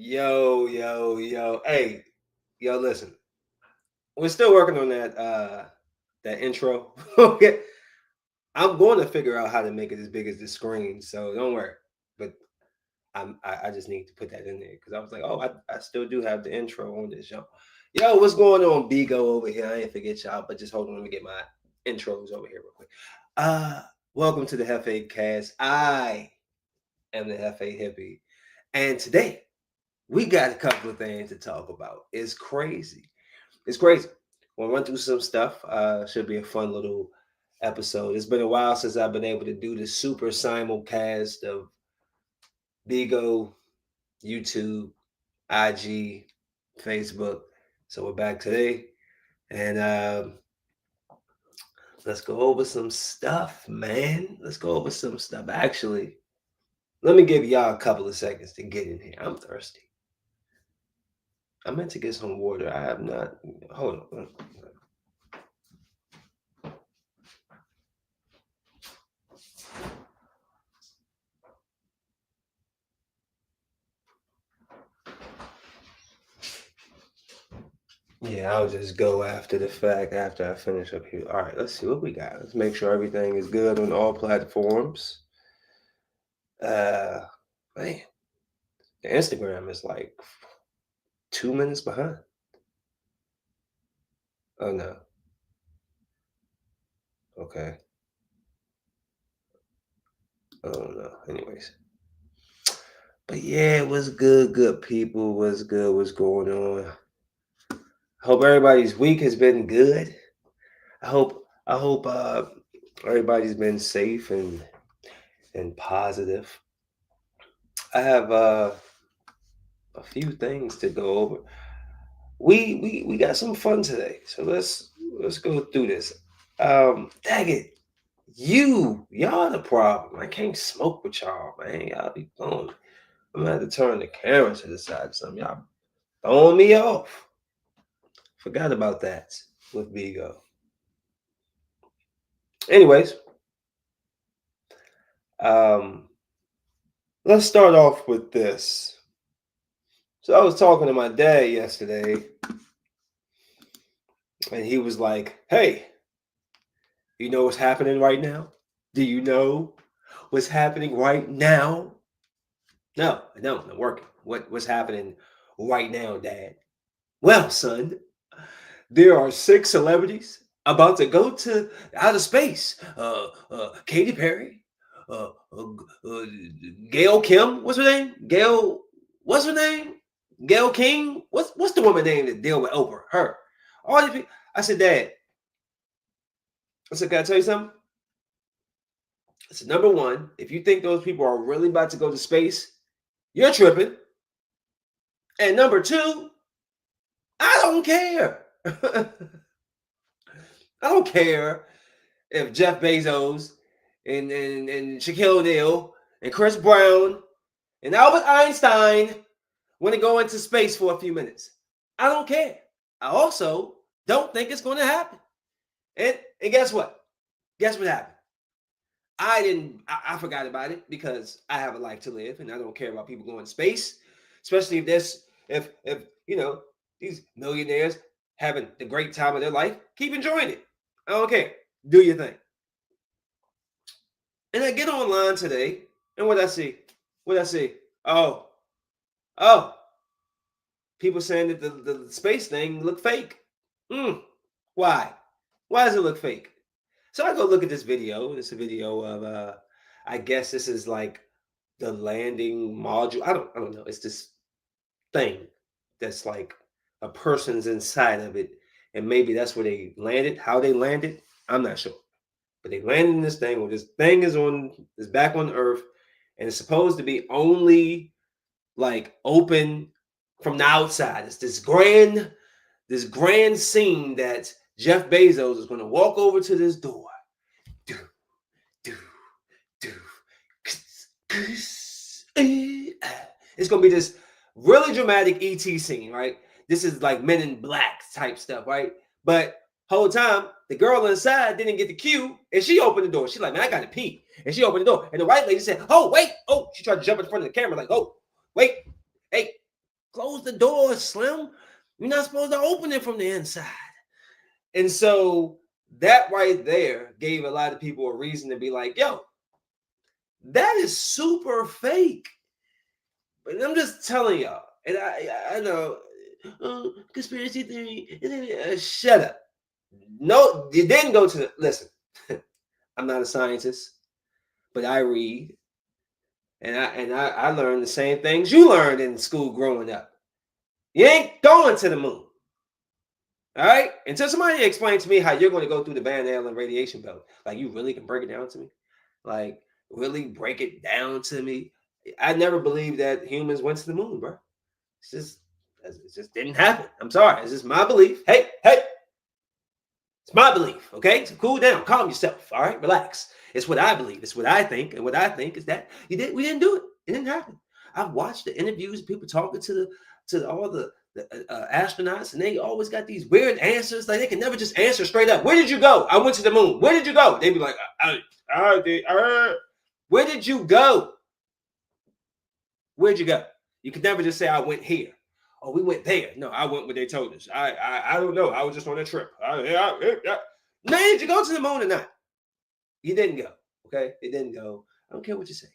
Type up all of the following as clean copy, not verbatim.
Yo. Hey, yo, listen. We're still working on that intro. Okay. I'm going to figure out how to make it as big as the screen, so don't worry. But I just need to put that in there because I was like, oh, I still do have the intro on this show. Yo, what's going on, Bigo over here? I ain't forget y'all, but just hold on, let me get my intros over here real quick. Uh Welcome to the JefeCast. I am the Hefe Hippie. And today we got a couple of things to talk about. It's crazy. It's crazy. We'll run through some stuff. Should be a fun little episode. It's been a while since I've been able to do the super simulcast of Bigo, YouTube, IG, Facebook. So we're back today, and let's go over some stuff, man. Let's go over some stuff. Actually, let me give y'all a couple of seconds to get in here. I'm thirsty. I meant to get some water. I have not. Hold on. Yeah, I'll just go after the fact after I finish up here. All right, let's see what we got. Let's make sure everything is good on all platforms. Uh, Man, the Instagram is like 2 minutes behind. Oh no. Okay. Oh no. Anyways, but yeah, what's good people? What's good? What's going on? Hope everybody's week has been good. I hope everybody's been safe and positive. I have a few things to go over. We got some fun today, so let's go through this. Dang it, y'all the problem. I can't smoke with y'all, man. Y'all be blowing. I'm gonna have to turn the camera to the side. Some y'all throwing me off. Forgot about that with Vigo. Anyways, um, let's start off with this. So I was talking to my dad yesterday, and he was like, "Hey, you know what's happening right now? Do you know what's happening right now?" No, I don't. I'm working. What's happening right now, Dad? Well, son, there are six celebrities about to go to outer space. Katy Perry, uh, uh, uh, Gail Kim. What's her name? Gail. What's her name? Gail King. What's the woman name that deal with Oprah? Her. All these people. I said, Dad. I said, can I tell you something? I said, number one, if you think those people are really about to go to space, you're tripping. And number two, I don't care. I don't care if Jeff Bezos and Shaquille O'Neal and Chris Brown and Albert Einstein want to go into space for a few minutes. I don't care. I also don't think it's going to happen. And guess what? Guess what happened? I forgot about it because I have a life to live and I don't care about people going to space, especially if these millionaires having the great time of their life. Keep enjoying it. I don't care. Do your thing. And I get online today, and what I see? What I see? Oh, oh, people saying that the space thing look fake. Why? Why does it look fake? So I go look at this video. It's a video of I guess this is like the landing module. I don't know. It's this thing that's like a person's inside of it, and maybe that's where they landed. How they landed, I'm not sure. But they landed in this thing where this thing is back on Earth, and it's supposed to be only like open from the outside. It's this grand scene that Jeff Bezos is going to walk over to this door. Do, do, do. It's going to be this really dramatic ET scene, right? This is like Men in Black type stuff, right? But whole time, the girl inside didn't get the cue, and she opened the door. She's like, man, I got to pee. And she opened the door. And the white lady said, oh, wait. Oh, she tried to jump in front of the camera like, oh, wait. Hey, Close the door, Slim. You're not supposed to open it from the inside. And so that right there gave a lot of people a reason to be like, yo, that is super fake. But I'm just telling y'all, and I know, conspiracy theory. Shut up. No, you didn't go to the, listen. I'm not a scientist, but I read, and I learned the same things you learned in school growing up. You ain't going to the moon. All right? Until somebody explains to me how you're going to go through the Van Allen radiation belt. Like, you really can break it down to me? Like, really break it down to me? I never believed that humans went to the moon, bro. It just didn't happen. I'm sorry. It's just my belief. Hey, it's my belief. Okay, so cool down, calm yourself. All right, relax. It's what I believe. It's what I think, and what I think is that we didn't do it. It didn't happen. I've watched the interviews, people talking to all the astronauts, and they always got these weird answers. Like they can never just answer straight up. Where did you go? I went to the moon. Where did you go? They'd be like, I did. Where did you go? Where'd you go? You could never just say I went here. Oh, we went there. No, I went where they told us. I don't know. I was just on a trip. No, did you go to the moon or not? You didn't go. Okay, it didn't go. I don't care what you say.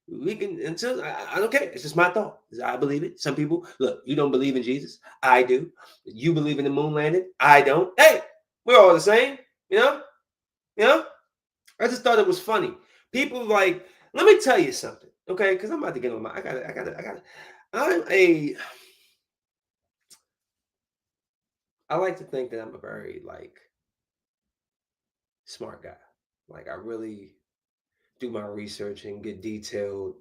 We can until I don't care. It's just my thought. I believe it. Some people look. You don't believe in Jesus. I do. You believe in the moon landing. I don't. Hey, we're all the same. You know. You know. I just thought it was funny. People like. Let me tell you something. Okay, because I'm about to get on my. I got. I'm a. I like to think that I'm a very like smart guy. Like I really do my research and get detailed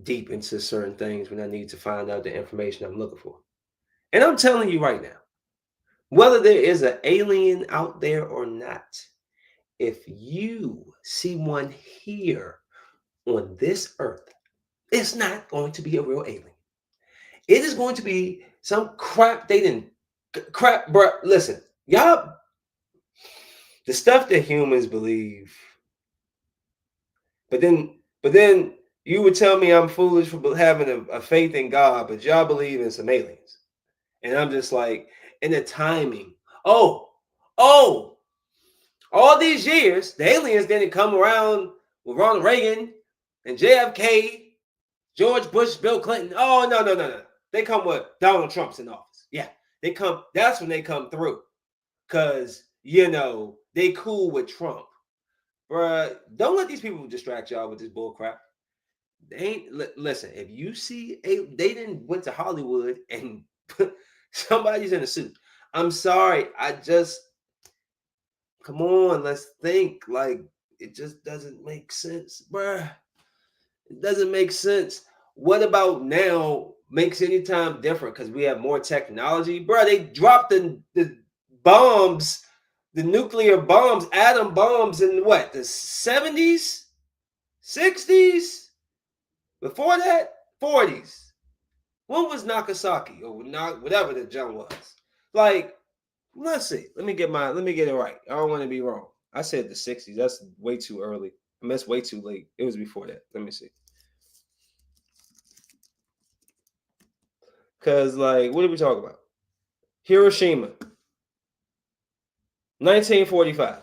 deep into certain things when I need to find out the information I'm looking for. And I'm telling you right now, whether there is an alien out there or not, if you see one here on this earth, it's not going to be a real alien. It is going to be some crap they didn't crap, bro. Listen, y'all, the stuff that humans believe, but then you would tell me I'm foolish for having a faith in God, but y'all believe in some aliens. And I'm just like, in the timing. Oh, oh, all these years, the aliens didn't come around with Ronald Reagan and JFK, George Bush, Bill Clinton. Oh, no. They come with Donald Trump's in office. Yeah, they come. That's when they come through. Because, they cool with Trump. Bruh, don't let these people distract y'all with this bull crap. They ain't listen. If you see they didn't went to Hollywood and somebody's in a suit. I'm sorry. I just come on. Let's think. Like it just doesn't make sense, bruh. It doesn't make sense. What about now makes any time different because we have more technology, bruh? They dropped the bombs, the nuclear bombs, atom bombs in what the 70s, 60s. Before that, 40s. When was Nagasaki or not? Whatever the jump was. Like, let's see. Let me get it right. I don't want to be wrong. I said the 60s. That's way too early. I mean, that's way too late. It was before that. Let me see. Cause like, what are we talking about? Hiroshima, 1945.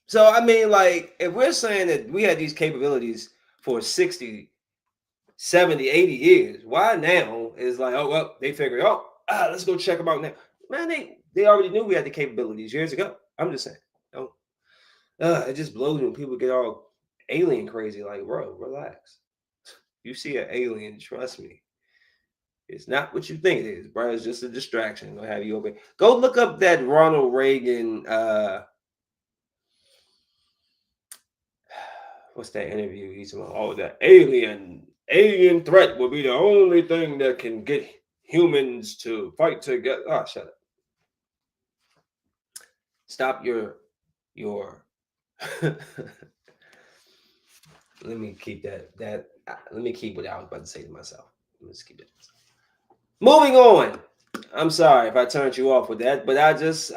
So I mean, like, if we're saying that we had these capabilities for 60, 70, 80 years. Why now is like, oh, well, they figured, let's go check them out now. Man, they already knew we had the capabilities years ago. I'm just saying. It just blows when people get all alien crazy. Like, bro, relax. You see an alien, trust me. It's not what you think it is, bro. It's just a distraction. Gonna have you open. Go look up that Ronald Reagan. What's that interview? He's about, oh, the alien threat will be the only thing that can get humans to fight together. Oh, shut up. Stop your let me keep that let me keep what I was about to say to myself. Let's keep it. Moving on. I'm sorry if I turned you off with that, but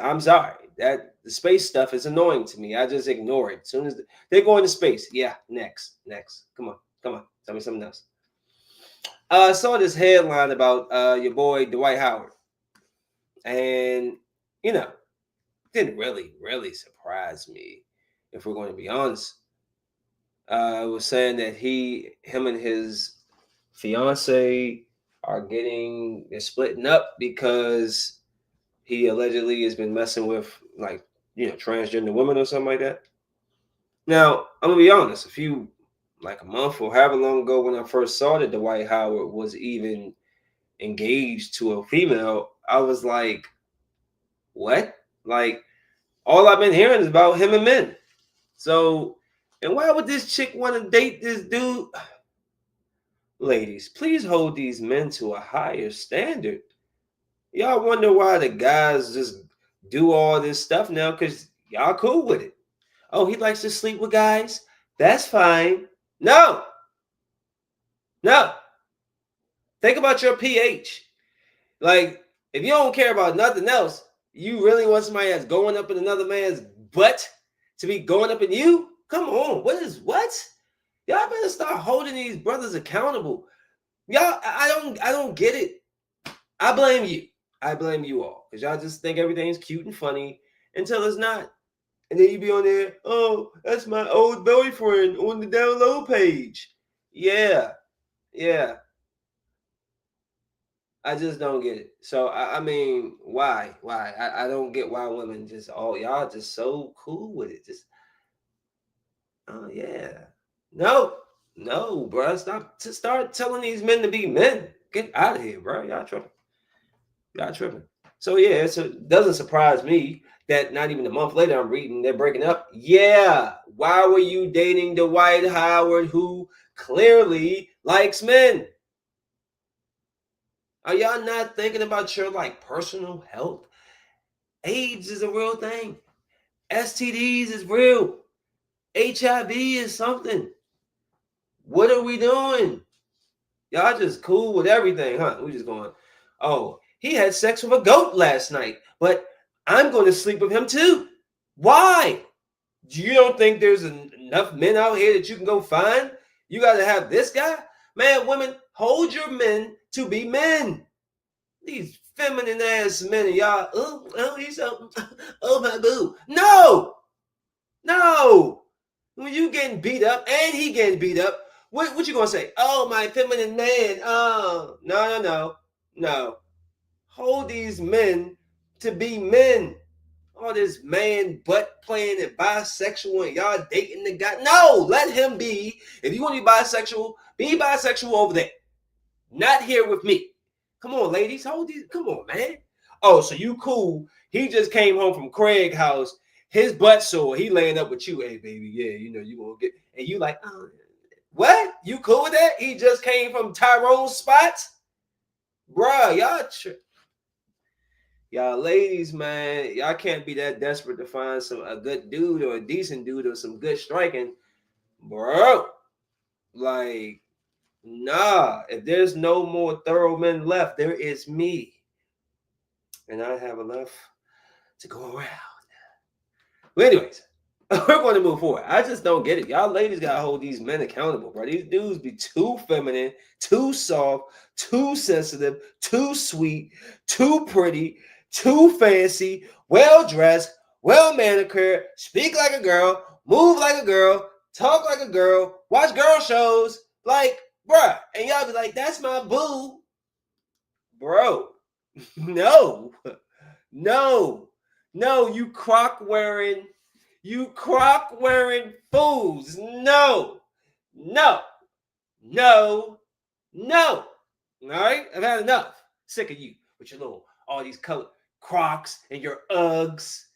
I'm sorry. That the space stuff is annoying to me. I just ignore it. As soon as they go into space, yeah, next. Come on. Tell me something else. I saw this headline about your boy Dwight Howard, and you know, didn't really surprise me. If we're going to be honest, it was saying that him and his fiance they're splitting up because he allegedly has been messing with like transgender women or something like that. Now I'm gonna be honest, a month or however long ago when I first saw that Dwight Howard was even engaged to a female, I was like, what? Like, all I've been hearing is about him and men. So, and why would this chick want to date this dude? Ladies, please hold these men to a higher standard. Y'all wonder why the guys just do all this stuff now because y'all cool with it. Oh, he likes to sleep with guys? That's fine. No, no. Think about your pH. Like, if you don't care about nothing else, you really want somebody that's going up in another man's butt to be going up in you? Come on, what? Y'all better start holding these brothers accountable. Y'all, I don't get it. I blame you. I blame you all because y'all just think everything's cute and funny until it's not. And then you be on there, oh, that's my old boyfriend on the down low page. Yeah, yeah. I just don't get it. So I mean, why? Why? I don't get why women just y'all just so cool with it. Just oh yeah. No, no, bro. Start telling these men to be men. Get out of here, bro. Y'all tripping. Y'all tripping. So yeah, it doesn't surprise me that not even a month later I'm reading they're breaking up. Yeah. Why were you dating Dwight Howard who clearly likes men? Are y'all not thinking about your personal health? AIDS is a real thing. STDs is real. HIV is something. What are we doing? Y'all just cool with everything, huh? We just going, oh, he had sex with a goat last night, but I'm going to sleep with him too. Why? You don't think there's enough men out here that you can go find? You got to have this guy? Man, women, hold your men to be men. These feminine ass men, and y'all, oh, he's so, oh my boo. No. When you getting beat up and he getting beat up, what you gonna say? Oh, my feminine man. Oh, no. Hold these men to be men. All this man butt playing and bisexual and y'all dating the guy. No, let him be. If you want to be bisexual over there. Not here with me. Come on, ladies. Hold these. Come on, man. Oh, so you cool. He just came home from Craig house. His butt sore. He laying up with you. Hey, baby. Yeah, you gonna get. And you like, oh, what? You cool with that? He just came from Tyrone's spots? Bruh, y'all ladies, man. Y'all can't be that desperate to find a good dude or a decent dude or some good striking. Bro. Like, nah, if there's no more thorough men left, there is me. And I have enough to go around. But anyways, we're going to move forward. I just don't get it. Y'all ladies got to hold these men accountable, bro. These dudes be too feminine, too soft, too sensitive, too sweet, too pretty, too fancy, well-dressed, well-manicured, speak like a girl, move like a girl, talk like a girl, watch girl shows. Like, bruh, and y'all be like, that's my boo. Bro, no, you croc wearing fools. No. All right, I've had enough. Sick of you with your all these color crocs and your Uggs,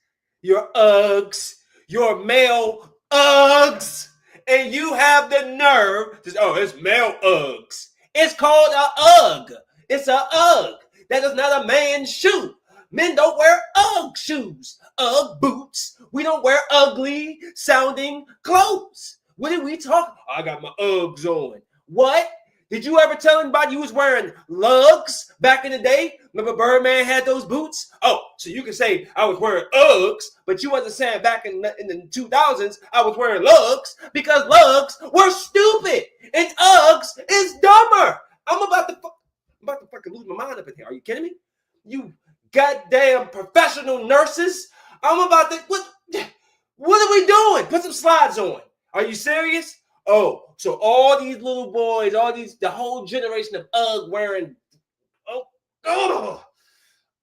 your male Uggs. And you have the nerve to, oh, it's male Uggs. It's called a Ugg. It's a Ugg. That is not a man's shoe. Men don't wear Ugg shoes, Ugg boots. We don't wear ugly sounding clothes. What did we talk? I got my Uggs on. What? Did you ever tell anybody you was wearing lugs back in the day? Remember Birdman had those boots? Oh, so you can say I was wearing Uggs, but you wasn't saying back in the 2000s I was wearing lugs because lugs were stupid and Uggs is dumber. I'm about to fucking lose my mind up in here. Are you kidding me? You goddamn professional nurses. I'm about to what are we doing? Put some slides on. Are you serious? Oh, so all these little boys, the whole generation of UGG wearing, oh, oh,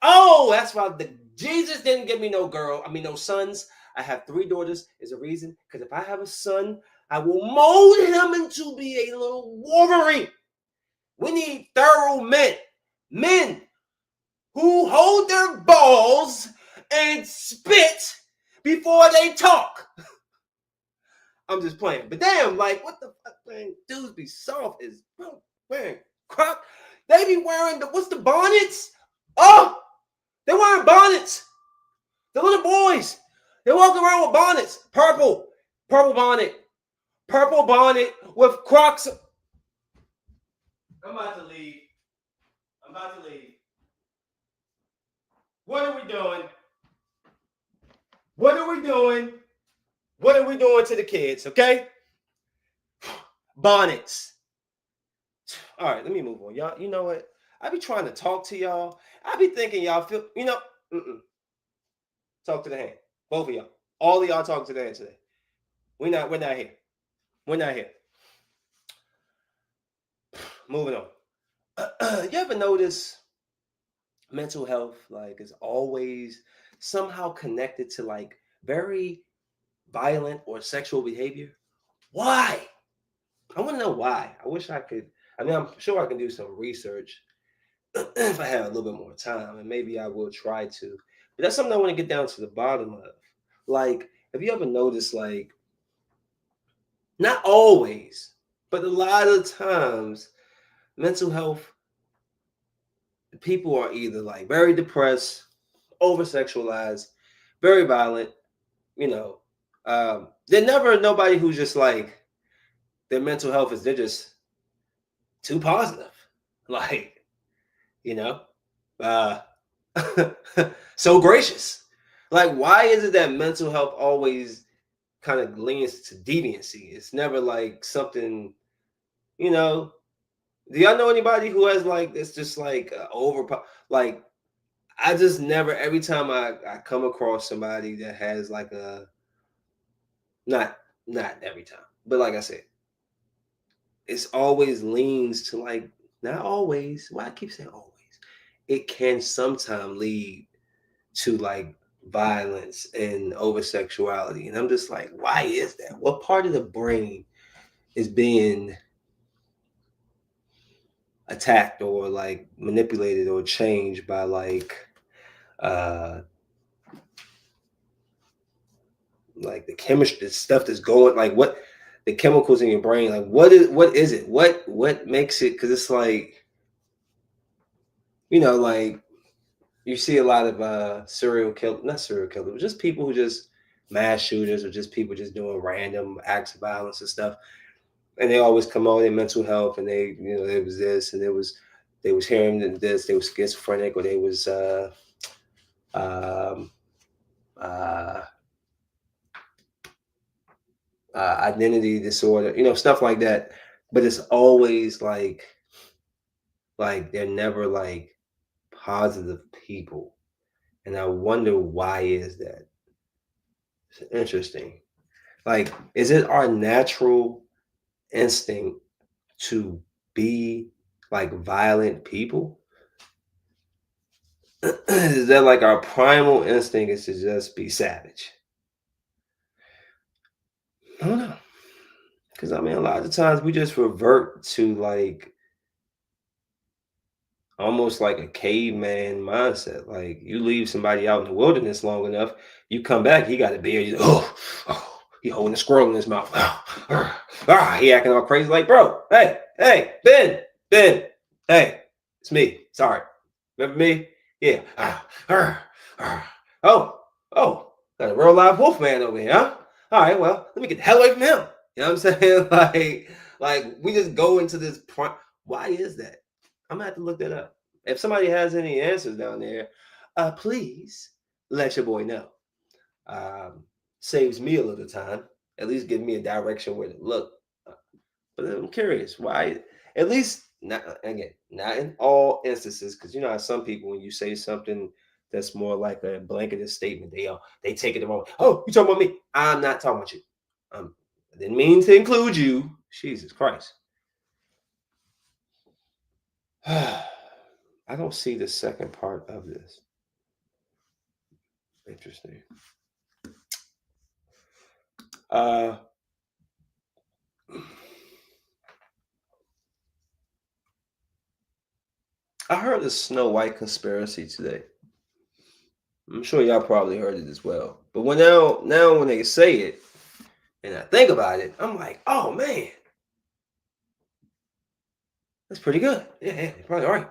oh, that's why Jesus didn't give me no girl. I mean, no sons. I have 3 daughters. Is a reason. Because if I have a son, I will mold him into be a little Wolverine. We need thorough men who hold their balls and spit before they talk. I'm just playing. But damn, like, what the fuck, man? Dudes be soft as, bro, man, croc. They be wearing what's the bonnets? Oh, they're wearing bonnets. The little boys, they're walking around with bonnets. Purple bonnet with Crocs. I'm about to leave. What are we doing? What are we doing? What are we doing to the kids, okay? Bonnets. All right, let me move on. Y'all, you know what? I be trying to talk to y'all. I be thinking y'all feel, talk to the hand. Both of y'all. All of y'all talk to the hand today. We're not here. We're not here. Moving on. You ever notice mental health like is always somehow connected to like very violent or sexual behavior? Why? I want to know why. I wish I could. I mean, I'm sure I can do some research if I have a little bit more time, and maybe I will try to. But that's something I want to get down to the bottom of. Like, have you ever noticed, like, not always, but a lot of times, mental health people are either like very depressed, over sexualized, very violent, you know. They're never nobody who's just like their mental health is they're just too positive. Like, you know, uh so gracious. Like, why is it that mental health always kind of leans to deviancy? It's never like something, you know. Do y'all know anybody who has like it's just like like I just never every time I come across somebody that has like a not not every time, but like I said, it's always leans to like not always. Why I keep saying always? It can sometimes lead to like violence and over sexuality, and I'm just like, why is that? What part of the brain is being attacked or like manipulated or changed by uh like the chemistry, the stuff that's going, like what the chemicals in your brain, like what is it? What makes it? Because it's like like you see a lot of serial kill, not serial killers, but just people who just mass shooters or just people just doing random acts of violence and stuff, and they always come on their mental health, and they there was this and they was hearing this, they was schizophrenic, or they was um, uh, identity disorder, stuff like that. But it's always like they're never like positive people, and I wonder why is that. It's interesting. Like, is it our natural instinct to be like violent people? Is that like our primal instinct is to just be savage? I don't know. Because I mean, a lot of times we just revert to like almost like a caveman mindset. Like you leave somebody out in the wilderness long enough, you come back, he got a beard. Oh, he holding a squirrel in his mouth. He acting all crazy. Like, bro, hey, Ben, hey, it's me. Sorry, remember me? Yeah. Oh, got a real live wolf man over here, huh? All right, well, let me get the hell away from him. You know what I'm saying? Like we just go into this point. Why is that? I'm gonna have to look that up. If somebody has any answers down there, please let your boy know. Um, Saves me a little time. At least give me a direction where to look. But I'm curious why. At least not again, not in all instances, because you know how some people when you say something that's more like a blanketed statement, they take it the wrong way. Oh, you talking about me? I'm not talking about you. I didn't mean to include you. Jesus Christ. I don't see the second part of this. Interesting. Uh, I heard the Snow White conspiracy today. I'm sure y'all probably heard it as well. But now when they say it and I think about it, I'm like, oh man, that's pretty good. Yeah, you're probably right.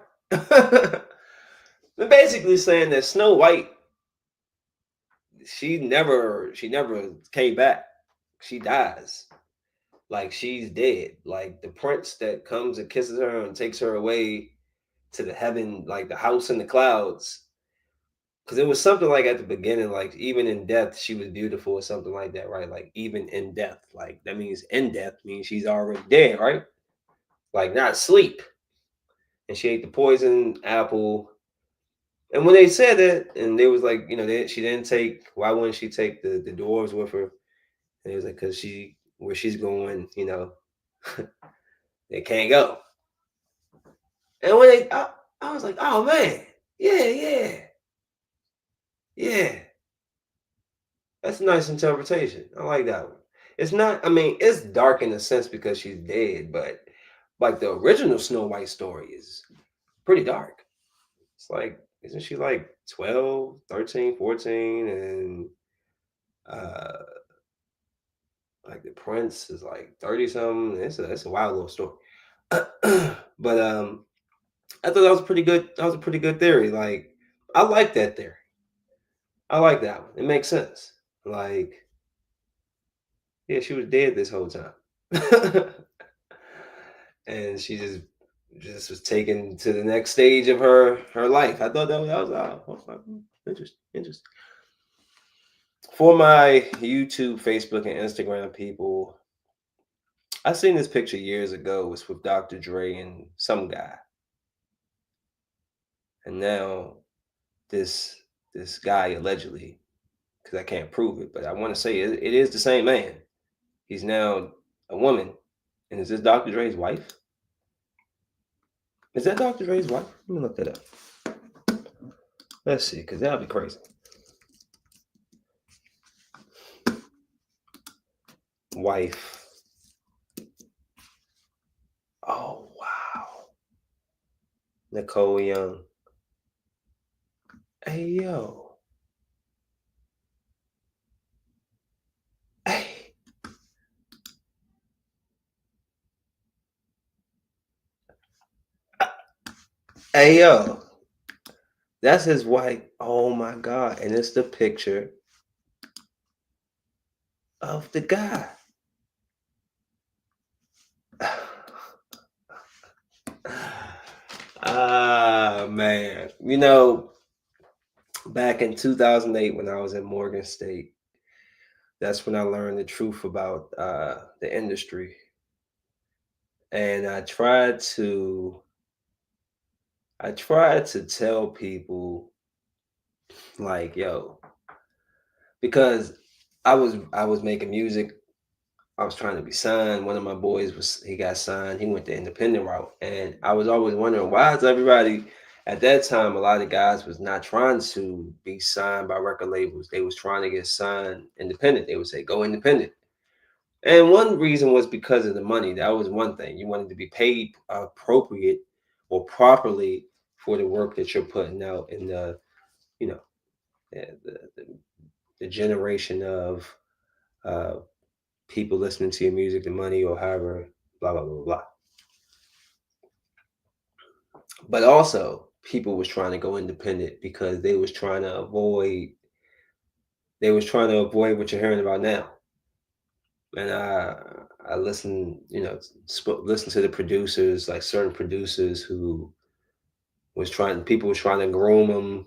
They're basically saying that Snow White, she never came back. She dies. Like she's dead. Like the prince that comes and kisses her and takes her away to the heaven, like the house in the clouds. Because it was something like at the beginning, like even in death, she was beautiful or something like that, right? Like even in death, like that means in death means she's already dead, right? Like not sleep. And she ate the poison apple. And when they said that, and they was like, she didn't take. Why wouldn't she take the dwarves with her? And it was like, because where she's going, they can't go. And when I was like, oh man, yeah, yeah, yeah. That's a nice interpretation. I like that one. It's not. I mean, it's dark in a sense because she's dead, but like the original Snow White story is pretty dark. It's like, isn't she like 12, 13, 14, and uh like the prince is like 30 something. It's a wild little story. But I thought that was pretty good. That was a pretty good theory. Like I like that theory. I like that one. It makes sense. Like, yeah, she was dead this whole time. And she just was taken to the next stage of her life. I thought that was interesting. Interesting. For my YouTube, Facebook, and Instagram people, I seen this picture years ago. It was with Dr. Dre and some guy, and now this this guy allegedly, because I can't prove it, but I want to say it is the same man. He's now a woman, and is this Dr. Dre's wife? Is that Dr. Dre's wife? Let me look that up. Let's see, because that'll be crazy. Wife. Oh wow, Nicole Young. Hey yo. Hey. Hey yo. That's his wife. Oh my god. And it's the picture of the guy. Ah man. Back in 2008 when I was in Morgan State, that's when I learned the truth about the industry. And I tried to tell people like, yo, because I was making music. I was trying to be signed. One of my boys he got signed. He went the independent route, and I was always wondering why is everybody at that time. A lot of guys was not trying to be signed by record labels. They was trying to get signed independent. They would say go independent, and one reason was because of the money. That was one thing. You wanted to be paid appropriate or properly for the work that you're putting out in you know the generation of uh, people listening to your music, the money, or however, blah blah blah blah. But also, people was trying to go independent because they was trying to avoid what you're hearing about now. And I listen, listen to the producers, like certain producers who people was trying to groom them.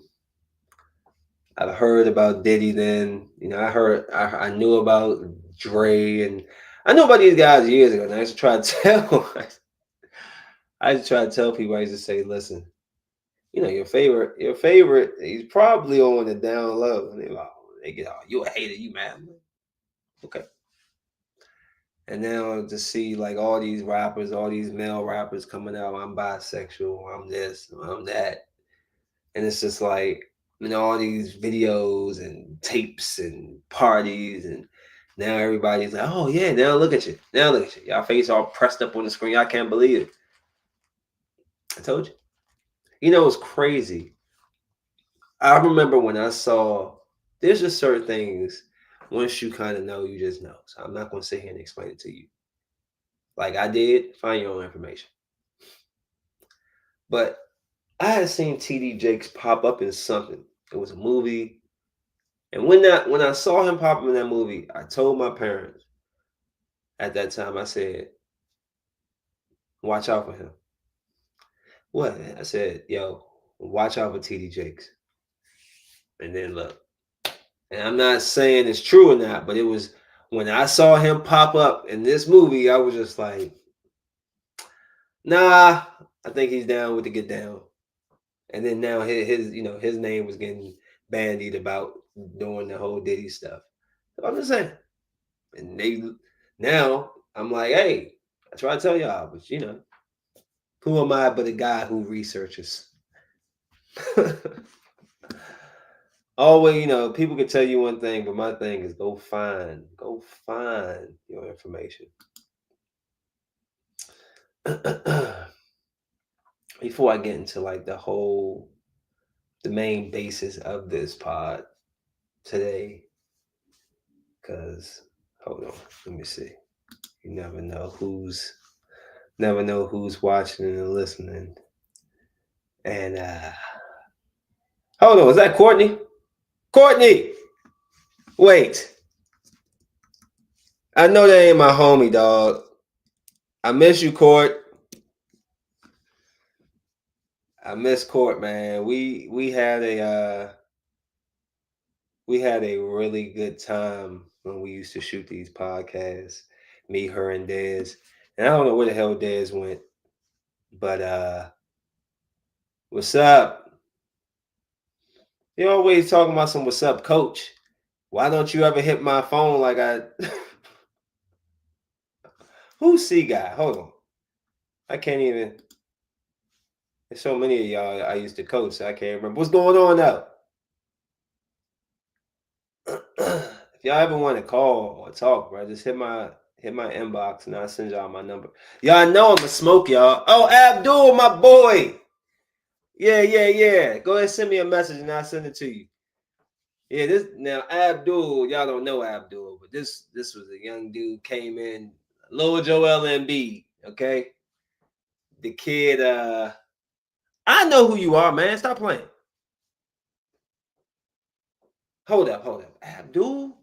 I've heard about Diddy then, I knew about Dre, and I knew about these guys years ago. And I used to try to tell I just try to tell people. I used to say, listen, your favorite, he's probably on the down low. And they get all, you a hater, you mad? Okay. And now to see like all these rappers, all these male rappers coming out, I'm bisexual, I'm this, I'm that. And it's just like, all these videos and tapes and parties, and now everybody's like, oh yeah, now look at you. Now look at you. Y'all face all pressed up on the screen. I can't believe it. I told you. It's crazy. I remember when I saw there's just certain things once you kind of know, you just know. So I'm not gonna sit here and explain it to you. Like I did, find your own information. But I had seen TD Jakes pop up in something. It was a movie. And when I saw him pop up in that movie, I told my parents at that time, I said, watch out for him. What? I said, yo, watch out for TD Jakes. And then look. And I'm not saying it's true or not, but it was when I saw him pop up in this movie, I was just like, nah, I think he's down with the get down. And then now his name was getting bandied about doing the whole Diddy stuff. So I'm just saying. And now I'm like, hey, I try to tell y'all, but who am I but a guy who researches? Always, people can tell you one thing, but my thing is go find your information. Before I get into like the main basis of this pod today, because hold on, let me see. You never know who's watching and listening. And hold on, is that Courtney? Courtney! Wait. I know that ain't my homie, dog. I miss you, Court. I miss Court, man. We had a really good time when we used to shoot these podcasts. Me, her, and Dez. And I don't know where the hell Dez went, but what's up? You always talking about some what's up, coach. Why don't you ever hit my phone like I Who's C guy? Hold on. I can't even. There's so many of y'all I used to coach, so I can't remember. What's going on now? If y'all ever want to call or talk, bro, just hit my inbox and I'll send y'all my number. Y'all know I'ma smoke y'all. Oh, Abdul, my boy. Yeah. Go ahead and send me a message and I'll send it to you. Yeah, this now Abdul, y'all don't know Abdul, but this was a young dude came in, Lil Joel Embiid, okay? The kid, I know who you are, man. Stop playing. Hold up. Abdul?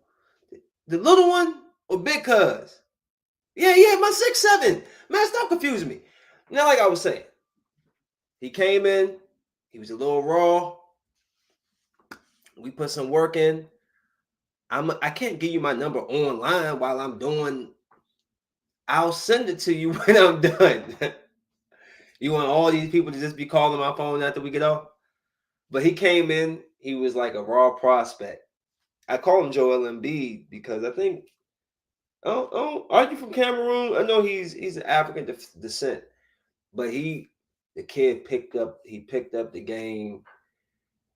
The little one or big cuz? Yeah, my 6'7". Man, stop confusing me. Now, like I was saying, he came in, he was a little raw. We put some work in. I can't give you my number online while I'm doing. I'll send it to you when I'm done. You want all these people to just be calling my phone after we get off? But he came in, he was like a raw prospect. I call him Joel Embiid because I think, are you from Cameroon? I know he's an African descent, but the kid picked up the game.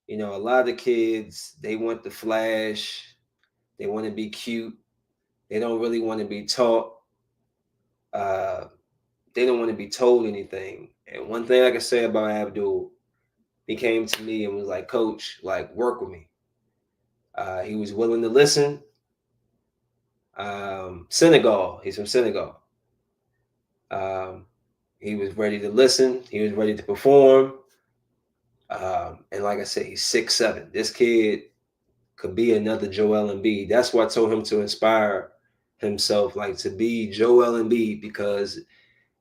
A lot of the kids, they want the flash, they want to be cute, they don't really want to be taught. They don't want to be told anything. And one thing I can say about Abdul, he came to me and was like, Coach, like, work with me. He was willing to listen. Senegal, he's from Senegal. He was ready to listen. He was ready to perform. And like I said, he's 6'7". This kid could be another Joel Embiid. That's why I told him to inspire himself, like to be Joel Embiid, because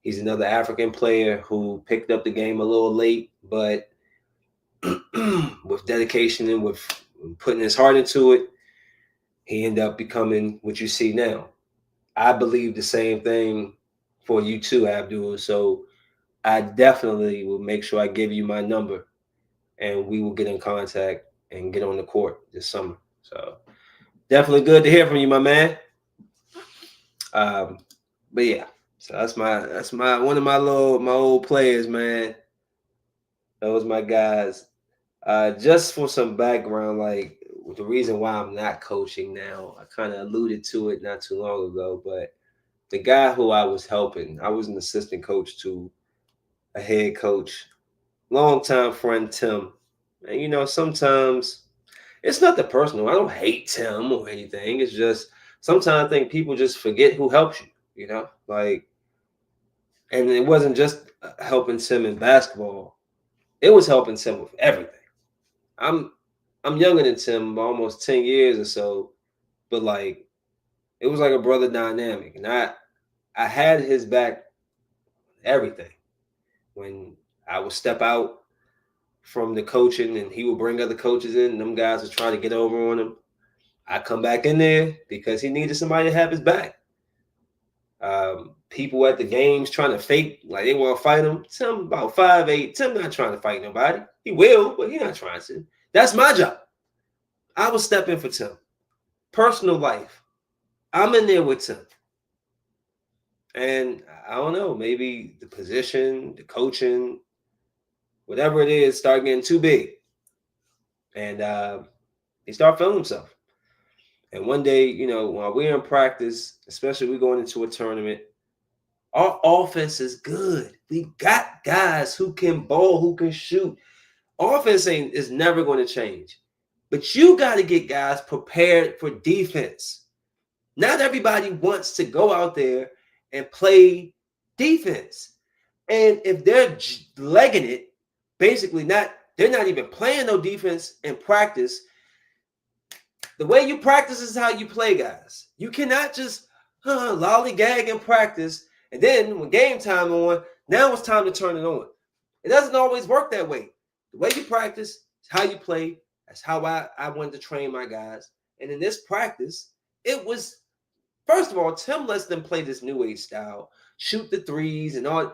he's another African player who picked up the game a little late, but with dedication and with putting his heart into it, he ended up becoming what you see now. I believe the same thing for you too, Abdul. So I definitely will make sure I give you my number and we will get in contact and get on the court this summer. So definitely good to hear from you, my man. Um, but yeah, so that's my one of my old players, man. Those my guys. Just for some background, like the reason why I'm not coaching now, I kind of alluded to it not too long ago, but the guy who I was helping, I was an assistant coach to a head coach, longtime friend Tim. And sometimes it's not the personal. I don't hate Tim or anything. It's just sometimes I think people just forget who helps you, like, and it wasn't just helping Tim in basketball. It was helping Tim with everything. I'm I'm younger than Tim by almost 10 years or so, but like it was like a brother dynamic. And I had his back everything. When I would step out from the coaching and he would bring other coaches in, and them guys would try to get over on him. I come back in there because he needed somebody to have his back. People at the games trying to fake like they want to fight him. Tim about 5'8". Tim not trying to fight nobody. He will, but he not trying to. That's my job. I will step in for Tim. Personal life. I'm in there with Tim. And I don't know, maybe the position, the coaching, whatever it is, start getting too big. And he start feeling himself. And one day, while we're in practice, especially we going into a tournament, our offense is good. We got guys who can ball, who can shoot. Offense is never going to change. But you got to get guys prepared for defense. Not everybody wants to go out there and play defense. And if they're legging it, basically they're not even playing no defense in practice. The way you practice is how you play, guys. You cannot just lollygag in practice, and then when game time on, now it's time to turn it on. It doesn't always work that way. The way you practice is how you play. That's how I wanted to train my guys. And in this practice, it was, first of all, Tim lets them play this new age style, shoot the threes and all.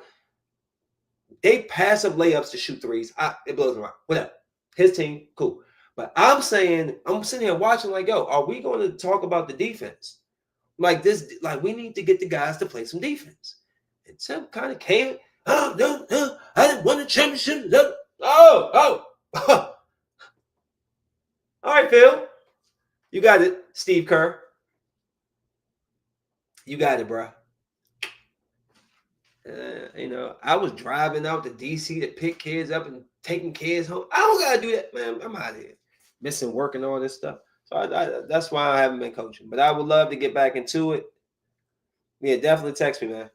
They pass up layups to shoot threes. It blows my mind. Whatever. His team, cool. But I'm sitting here watching like, yo, are we going to talk about the defense? Like this, like we need to get the guys to play some defense. And Tim kind of came, oh, no, I didn't win the championship. No. Oh. All right, Phil. You got it, Steve Kerr. You got it, bro. I was driving out to DC to pick kids up and taking kids home. I don't gotta do that, man. I'm out of here, missing work and all this stuff. So that's why I haven't been coaching. But I would love to get back into it. Yeah, definitely text me, man.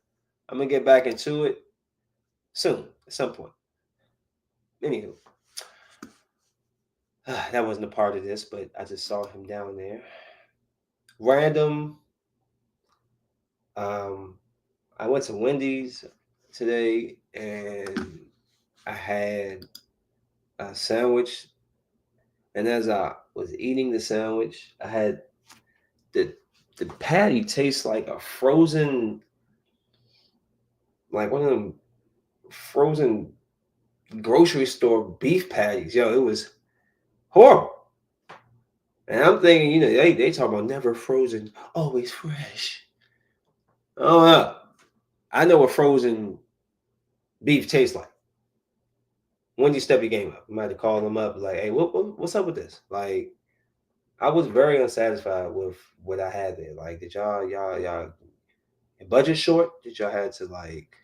I'm gonna get back into it soon, at some point. Anywho, that wasn't a part of this, but I just saw him down there. Random. I went to Wendy's today and I had a sandwich. And as I was eating the sandwich, I had the patty tastes like a frozen, like one of them frozen grocery store beef patties. Yo, it was horrible. And I'm thinking, they talk about never frozen, always fresh. Oh, no. I know what frozen beef tastes like. When you step your game up, you might have to call them up, like, hey, what's up with this? Like, I was very unsatisfied with what I had there. Like, did y'all your budget short? Did y'all had to like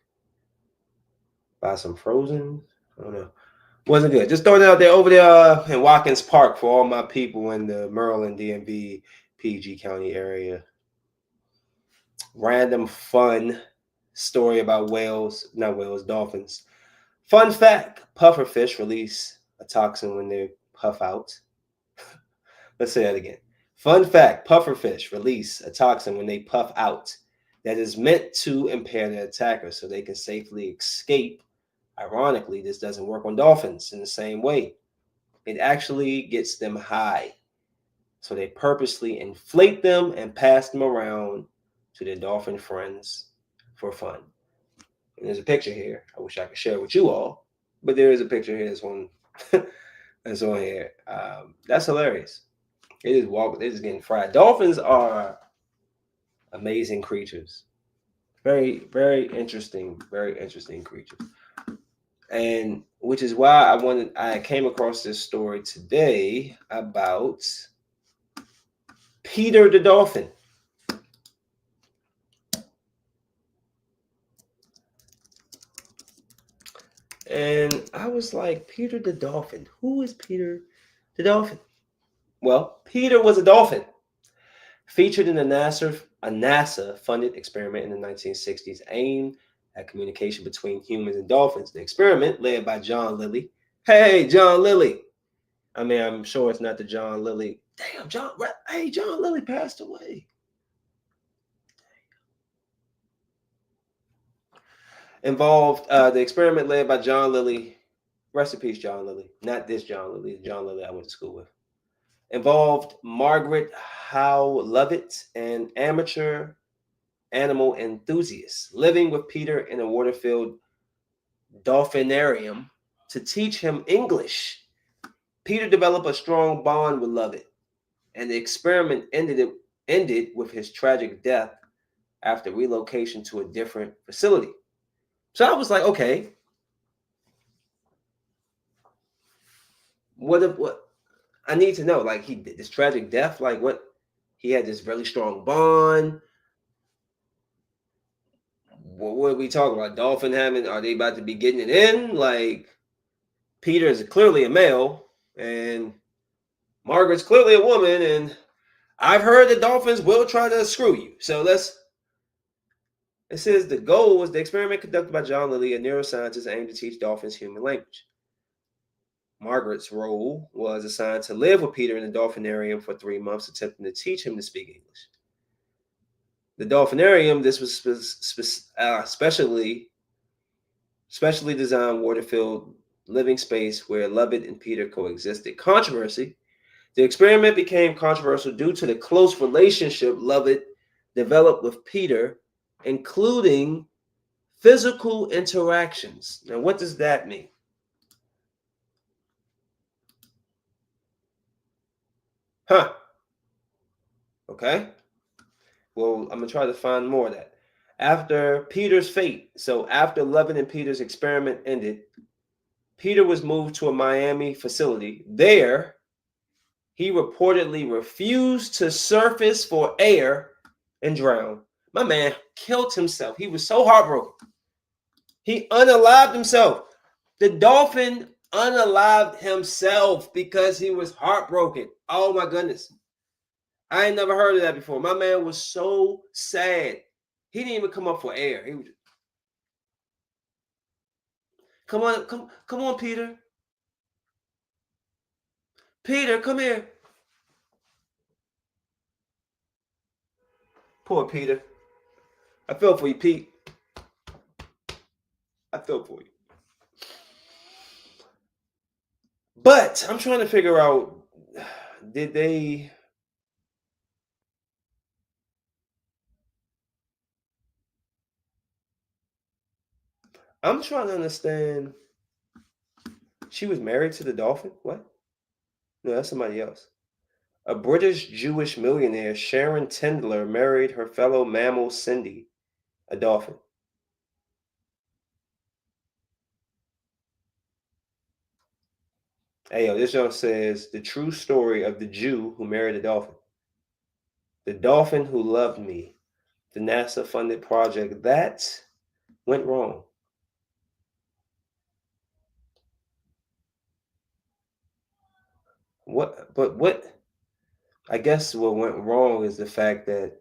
buy some frozen? I don't know. Wasn't good. Just throwing it out there over there in Watkins Park for all my people in the Maryland, DMV, PG County area. Random fun story about dolphins. Fun fact: pufferfish release a toxin when they puff out. Let's say that again. Fun fact: pufferfish release a toxin when they puff out that is meant to impair their attacker so they can safely escape. Ironically, this doesn't work on dolphins in the same way. It actually gets them high. So they purposely inflate them and pass them around to their dolphin friends for fun. And there's a picture here. I wish I could share with you all, but there is a picture here that's on that's on here. That's hilarious. It is walking. It is getting fried. Dolphins are amazing creatures. Very, very interesting creatures. And which is why I came across this story today about Peter the dolphin. And I was like, Peter the dolphin. Who is Peter the dolphin? Well, Peter was a dolphin featured in a NASA funded experiment in the 1960s aimed at communication between humans and dolphins. The experiment, led by John Lilly. Hey, John Lilly. I mean, I'm sure it's not the John Lilly. Damn, John Lilly passed away. Involved the experiment led by John Lilly. Rest in peace, John Lilly. Not this John Lilly, the John Lilly I went to school with. Involved Margaret Howe Lovett, an amateur animal enthusiast, living with Peter in a water-filled dolphinarium to teach him English. Peter developed a strong bond with Lovett, and the experiment ended with his tragic death after relocation to a different facility. So I was like, okay, what I need to know, like, he did this tragic death, like, what, he had this really strong bond. What are we talking about? Dolphin having, are they about to be getting it in? Like, Peter is clearly a male, and Margaret's clearly a woman, and I've heard the dolphins will try to screw you. So it says the goal was the experiment conducted by John Lilly, a neuroscientist aimed to teach dolphins human language. Margaret's role was assigned to live with Peter in the dolphinarium for 3 months, attempting to teach him to speak English. The dolphinarium, this was specially designed water-filled living space where Lovett and Peter coexisted. Controversy. The experiment became controversial due to the close relationship Lovett developed with Peter, including physical interactions. Now, what does that mean? Huh. Okay. Well, I'm going to try to find more of that. After Peter's fate, so after Lovett and Peter's experiment ended, Peter was moved to a Miami facility. There, he reportedly refused to surface for air and drowned. My man killed himself. He was so heartbroken. He unalived himself. The dolphin unalived himself because he was heartbroken. Oh my goodness. I ain't never heard of that before. My man was so sad. He didn't even come up for air. He was just, come on, Peter. Peter, come here. Poor Peter. I feel for you, Pete. I feel for you. But I'm trying to figure out, did they I'm trying to understand. She was married to the dolphin? What? No, that's somebody else. A British Jewish millionaire, Sharon Tendler, married her fellow mammal Cindy, a dolphin. Hey, yo, this one says the true story of the Jew who married a dolphin. The dolphin who loved me. The NASA funded project that went wrong. What I guess what went wrong is the fact that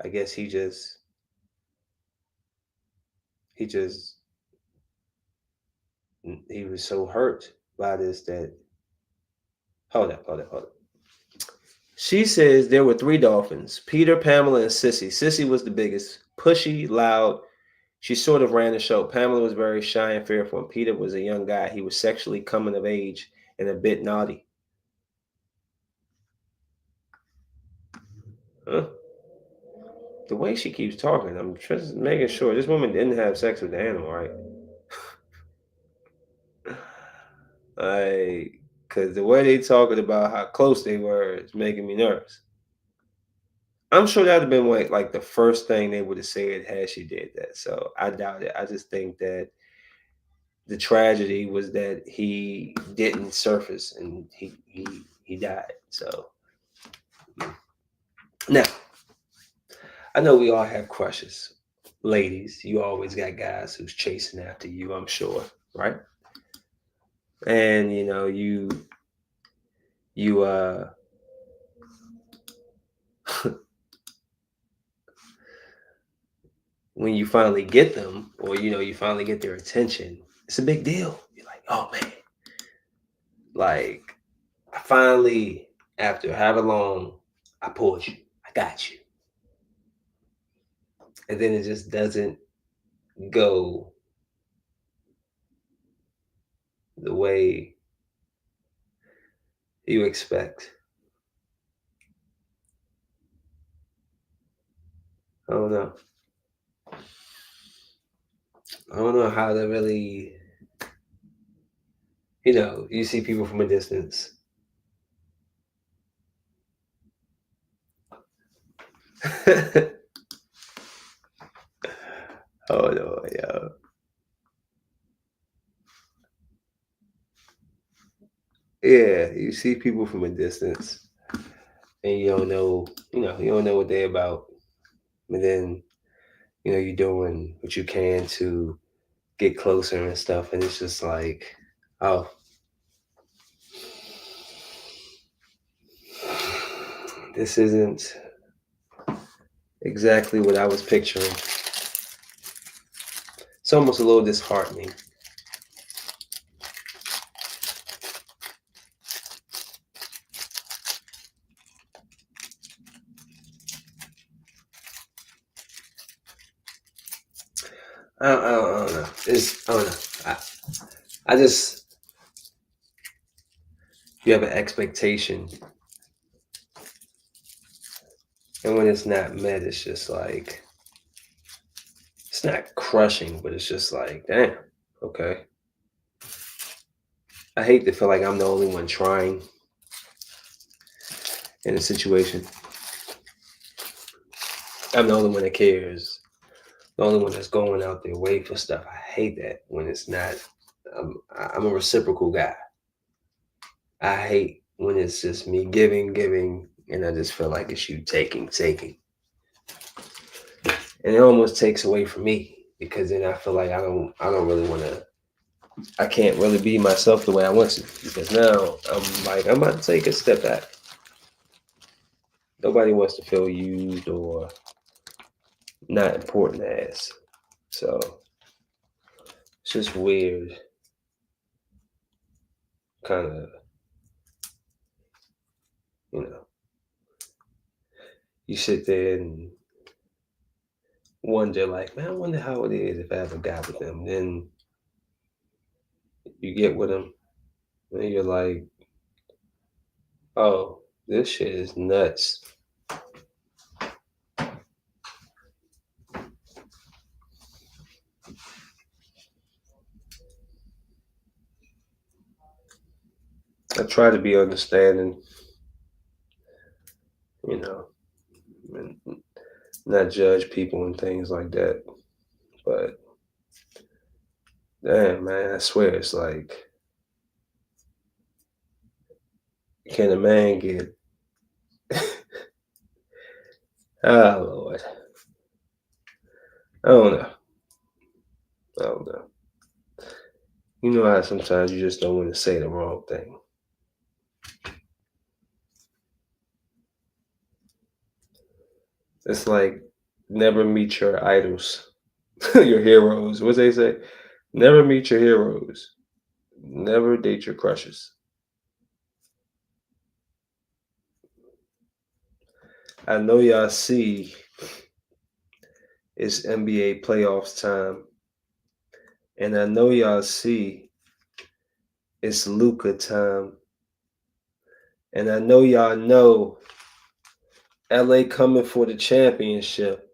I guess he just he was so hurt by this that hold up. She says there were 3 dolphins: Peter, Pamela, and Sissy. Sissy was the biggest, pushy, loud. She sort of ran the show. Pamela was very shy and fearful, and Peter was a young guy. He was sexually coming of age and a bit naughty. Huh? The way she keeps talking, I'm just making sure this woman didn't have sex with the animal, right? Like, cause the way they talking about how close they were is making me nervous. I'm sure that'd have been like the first thing they would have said had she did that. So I doubt it. I just think that the tragedy was that he didn't surface and he died. So now I know we all have crushes. Ladies, you always got guys who's chasing after you, I'm sure, right? And you when you finally get them or you finally get their attention, it's a big deal. You're like, oh man, like I finally, after however long, I pulled you. I got you. And then it just doesn't go the way you expect. I don't know. I don't know how to really, you see people from a distance. Oh no, yeah. Yeah, you see people from a distance and you don't know what they're about. But then, you're doing what you can to get closer and stuff. And it's just like, oh, this isn't exactly what I was picturing. It's almost a little disheartening. I don't know. I don't know. I just, you have an expectation. And when it's not met, it's just like, it's not crushing, but it's just like, damn, okay. I hate to feel like I'm the only one trying in a situation. I'm the only one that cares. The only one that's going out their way for stuff. I hate that when it's not. I'm a reciprocal guy. I hate when it's just me giving, giving, and I just feel like it's you taking, taking. And it almost takes away from me because then I feel like I don't really want to. I can't really be myself the way I want to because now I'm about to take a step back. Nobody wants to feel used or not important as. So it's just weird, kind of, you know. You sit there and wonder, like, man, I wonder how it is if I ever got with them. Then you get with them, and you're like, oh, this shit is nuts. I try to be understanding, you know, and not judge people and things like that. But damn, man, I swear it's like, can a man get? Oh Lord, I don't know. I don't know. You know how sometimes you just don't want to say the wrong thing. It's like never meet your idols, your heroes. What they say? Never meet your heroes. Never date your crushes. I know y'all see it's NBA playoffs time, and I know y'all see it's Luca time, and I know y'all know LA coming for the championship.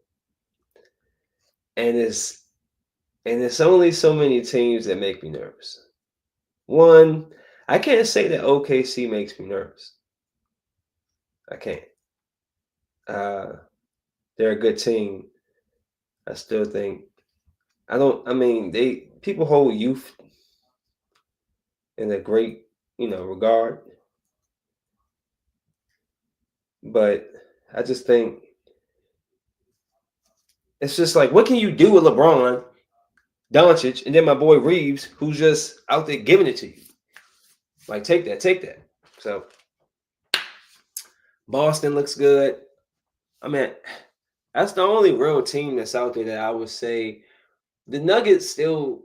and it's only so many teams that make me nervous. One, I can't say that OKC makes me nervous. I can't. Uh, they're a good team. I still think I don't. I mean, they people hold youth in a great, regard, but I just think it's just like, what can you do with LeBron, Doncic, and then my boy Reeves, who's just out there giving it to you? Like, take that, take that. So Boston looks good. I mean, that's the only real team that's out there that I would say the Nuggets still.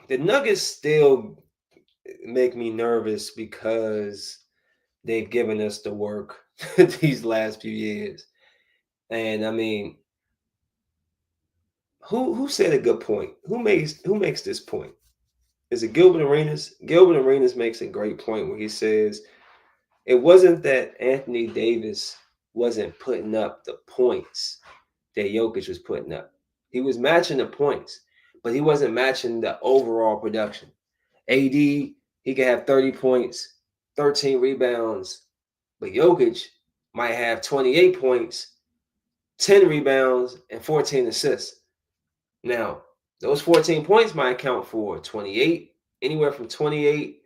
The Nuggets still make me nervous because they've given us the work these last few years. And I mean, who said a good point? Who makes this point? Is it Gilbert Arenas? Gilbert Arenas makes a great point where he says it wasn't that Anthony Davis wasn't putting up the points that Jokic was putting up. He was matching the points, but he wasn't matching the overall production. AD, he could have 30 points, 13 rebounds, but Jokic might have 28 points, 10 rebounds, and 14 assists. Now, those 14 points might account for 28, anywhere from 28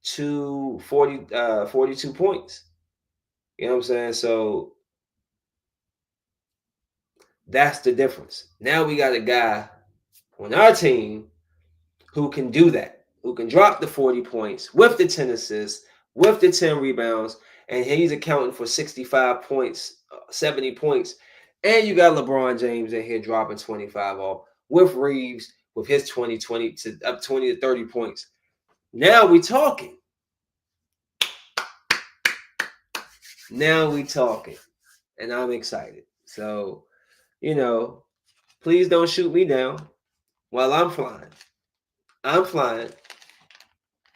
to 42 points. You know what I'm saying? So that's the difference. Now we got a guy on our team who can do that, who can drop the 40 points with the 10 assists, with the 10 rebounds, and he's accounting for 65 points, 70 points. And you got LeBron James in here dropping 25 off with Reeves with his 20 to up 20 to 30 points. Now we talking. Now we talking. And I'm excited. So, please don't shoot me down while I'm flying. I'm flying.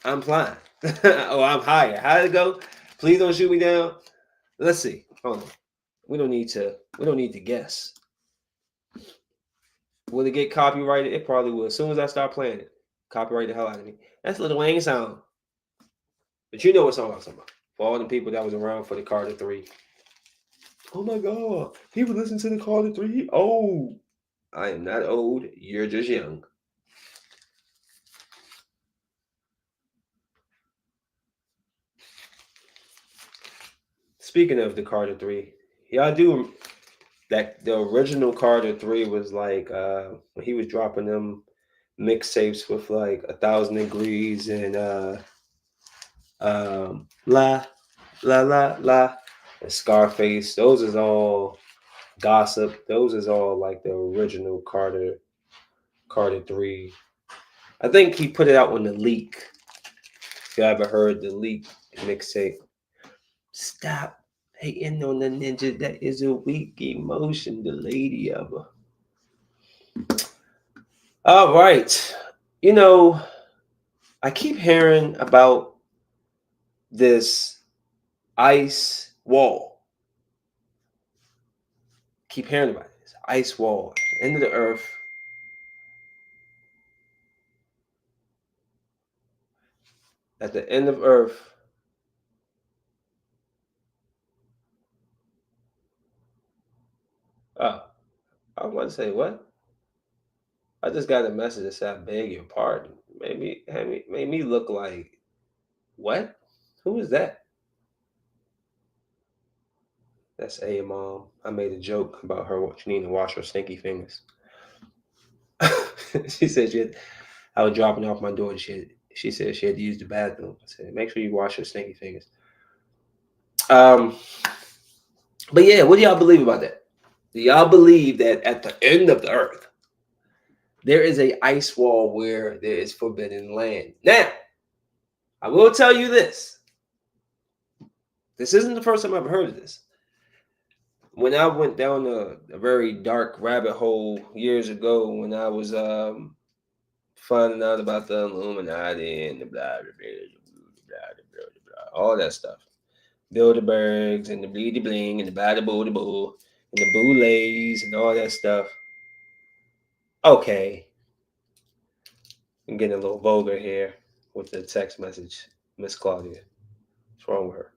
I'm flying. Oh, I'm higher. How did it go? Please don't shoot me down. Let's see. Hold on. We don't need to. We don't need to guess. Will it get copyrighted? It probably will. As soon as I start playing it, copyright the hell out of me. That's Lil Wayne sound. But you know what song I'm talking about. For all the people that was around for the Carter 3. Oh my God. People listen to the Carter 3. Oh. I am not old. You're just young. Speaking of the Carter 3, y'all do that the original Carter 3 was like when he was dropping them mixtapes with like 1,000 Degrees and La La La La and Scarface. Those is all gossip. Those is all like the original Carter 3. I think he put it out on the leak. If you ever heard the leak mixtape. Stop hating on the ninja. That is a weak emotion, the lady of her. All right. You know, I keep hearing about this ice wall. Keep hearing about this ice wall at the end of the earth. At the end of earth. Oh, I was about to say what? I just got a message that said I beg your pardon. Made me look like what? Who is that? That's a mom. I made a joke about her she needing to wash her stinky fingers. She said I was dropping off my daughter. She said she had to use the bathroom. I said, make sure you wash your stinky fingers. Um, but yeah, what do y'all believe about that? Do y'all believe that at the end of the earth, there is a ice wall where there is forbidden land? Now, I will tell you this. This isn't the first time I've heard of this. When I went down a very dark rabbit hole years ago, when I was finding out about the Illuminati and the blah, blah, blah, all that stuff. Bilderbergs and the bleedy bling and the bada boo and the boulays and all that stuff. Okay, I'm getting a little vulgar here with the text message. Miss Claudia, what's wrong with her?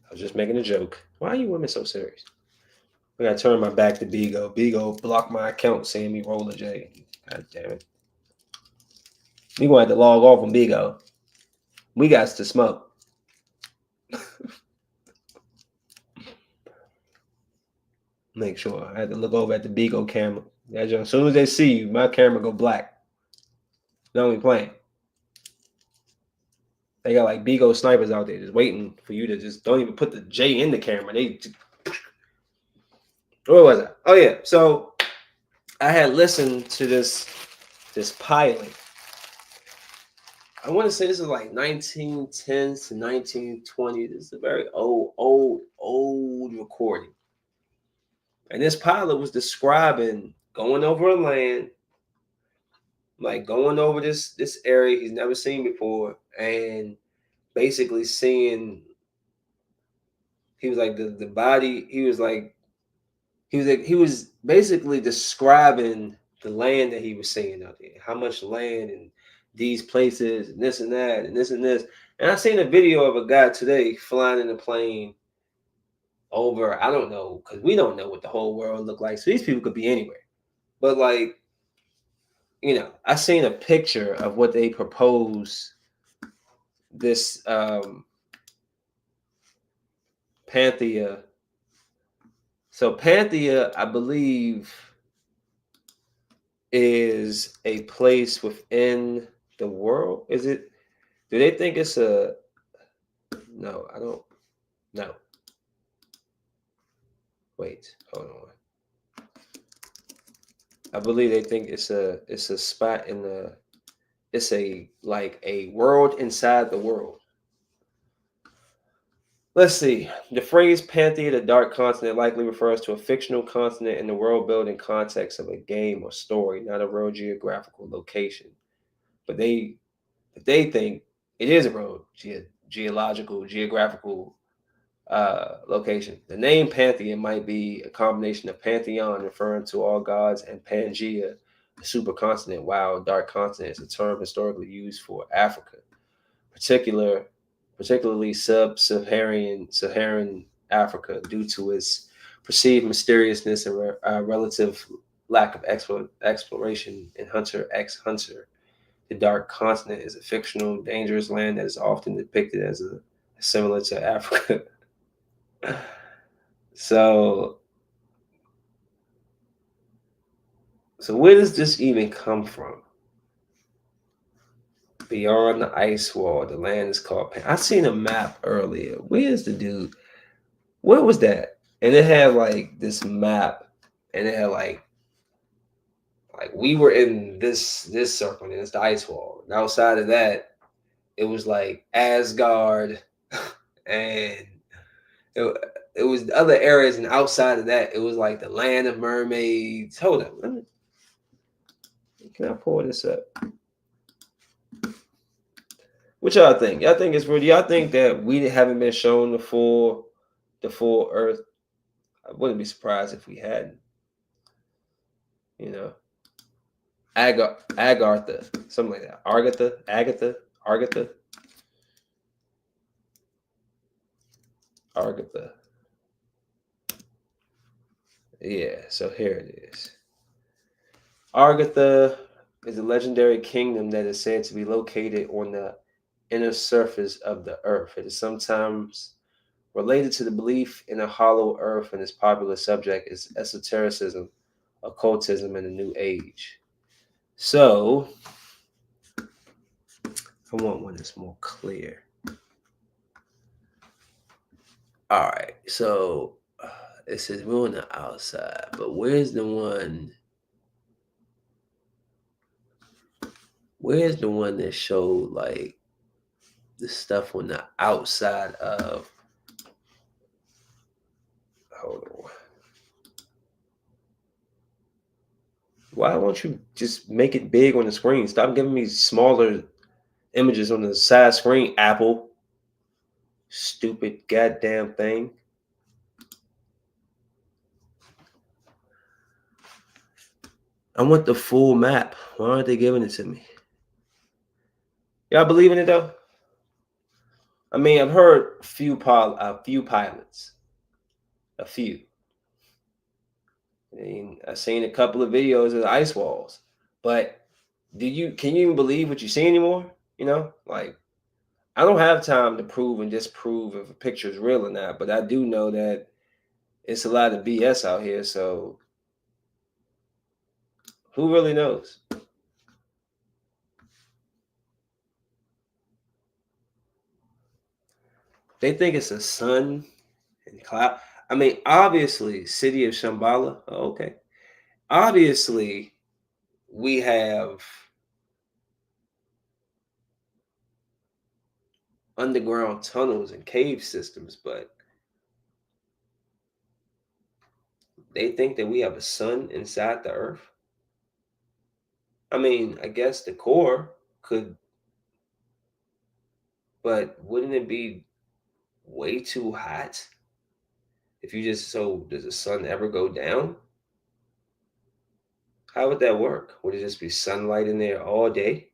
I was just making a joke. Why are you women so serious? I gotta turn my back to Bigo. Bigo blocked my account saying me roll a J. God damn it. We gonna have to log off on Bigo. We got to smoke. Make sure. I had to look over at the Bigo camera. As soon as they see you, my camera go black. Not only playing. They got like Bigo snipers out there just waiting for you to just don't even put the J in the camera. Where was I? Oh yeah. So I had listened to this pilot. I want to say this is like 1910s to 1920. This is a very old recording. And this pilot was describing going over a land, like going over this area he's never seen before, and basically seeing. He was like the body. He was basically describing the land that he was seeing out there, how much land and these places and this and that and this and this. And I seen a video of a guy today flying in a plane over, I don't know, because we don't know what the whole world look like. So these people could be anywhere. But like, I seen a picture of what they propose this Panthea. So Panthea, I believe, is a place within the world. Is it? Do they think it's a? No, I don't. No. Wait, hold on. I believe they think it's a spot in the. It's a like a world inside the world. Let's see. The phrase Panthea, the dark continent, likely refers to a fictional continent in the world building context of a game or story, not a real geographical location. But they think it is a real geological, geographical location. The name Panthea might be a combination of pantheon, referring to all gods, and Pangea, a supercontinent, while dark continent is a term historically used for Africa, particular particularly Saharan Africa, due to its perceived mysteriousness and relative lack of exploration in Hunter x Hunter. The Dark Continent is a fictional, dangerous land that is often depicted as similar to Africa. so, so where does this even come from? Beyond the ice wall, the land is called. I seen a map earlier. Where's the dude? What was that? And it had like this map, and it had like we were in this circle, and it's the ice wall. And outside of that, it was like Asgard, and it, it was the other areas, and outside of that, it was like the land of mermaids. Hold on, can I pull this up? What y'all think? Y'all think it's real? Y'all think that we haven't been shown the full Earth? I wouldn't be surprised if we hadn't. You know, Agartha, something like that. Agatha. Yeah, so here it is. Argatha is a legendary kingdom that is said to be located on the inner surface of the earth. It is sometimes related to the belief in a hollow earth, and its popular subject is esotericism, occultism, and the New Age. So, I want one that's more clear. All right, so it says we're on the outside, but where's the one? Where's the one that showed like the stuff on the outside of? Hold on. Why won't you just make it big on the screen? Stop giving me smaller images on the side screen, Apple. Stupid goddamn thing. I want the full map. Why aren't they giving it to me? Y'all believe in it though? I mean, I've heard a few pilots, a few. I mean, I've seen a couple of videos of the ice walls, but can you even believe what you see anymore? You know, like I don't have time to prove and disprove if a picture is real or not, but I do know that it's a lot of BS out here. So who really knows? They think it's a sun and cloud. I mean, obviously, city of Shambhala. Oh, okay, obviously, we have underground tunnels and cave systems, but they think that we have a sun inside the earth. I mean, I guess the core could, but wouldn't it be way too hot if you just so does the sun ever go down? How would that work? Would it just be sunlight in there all day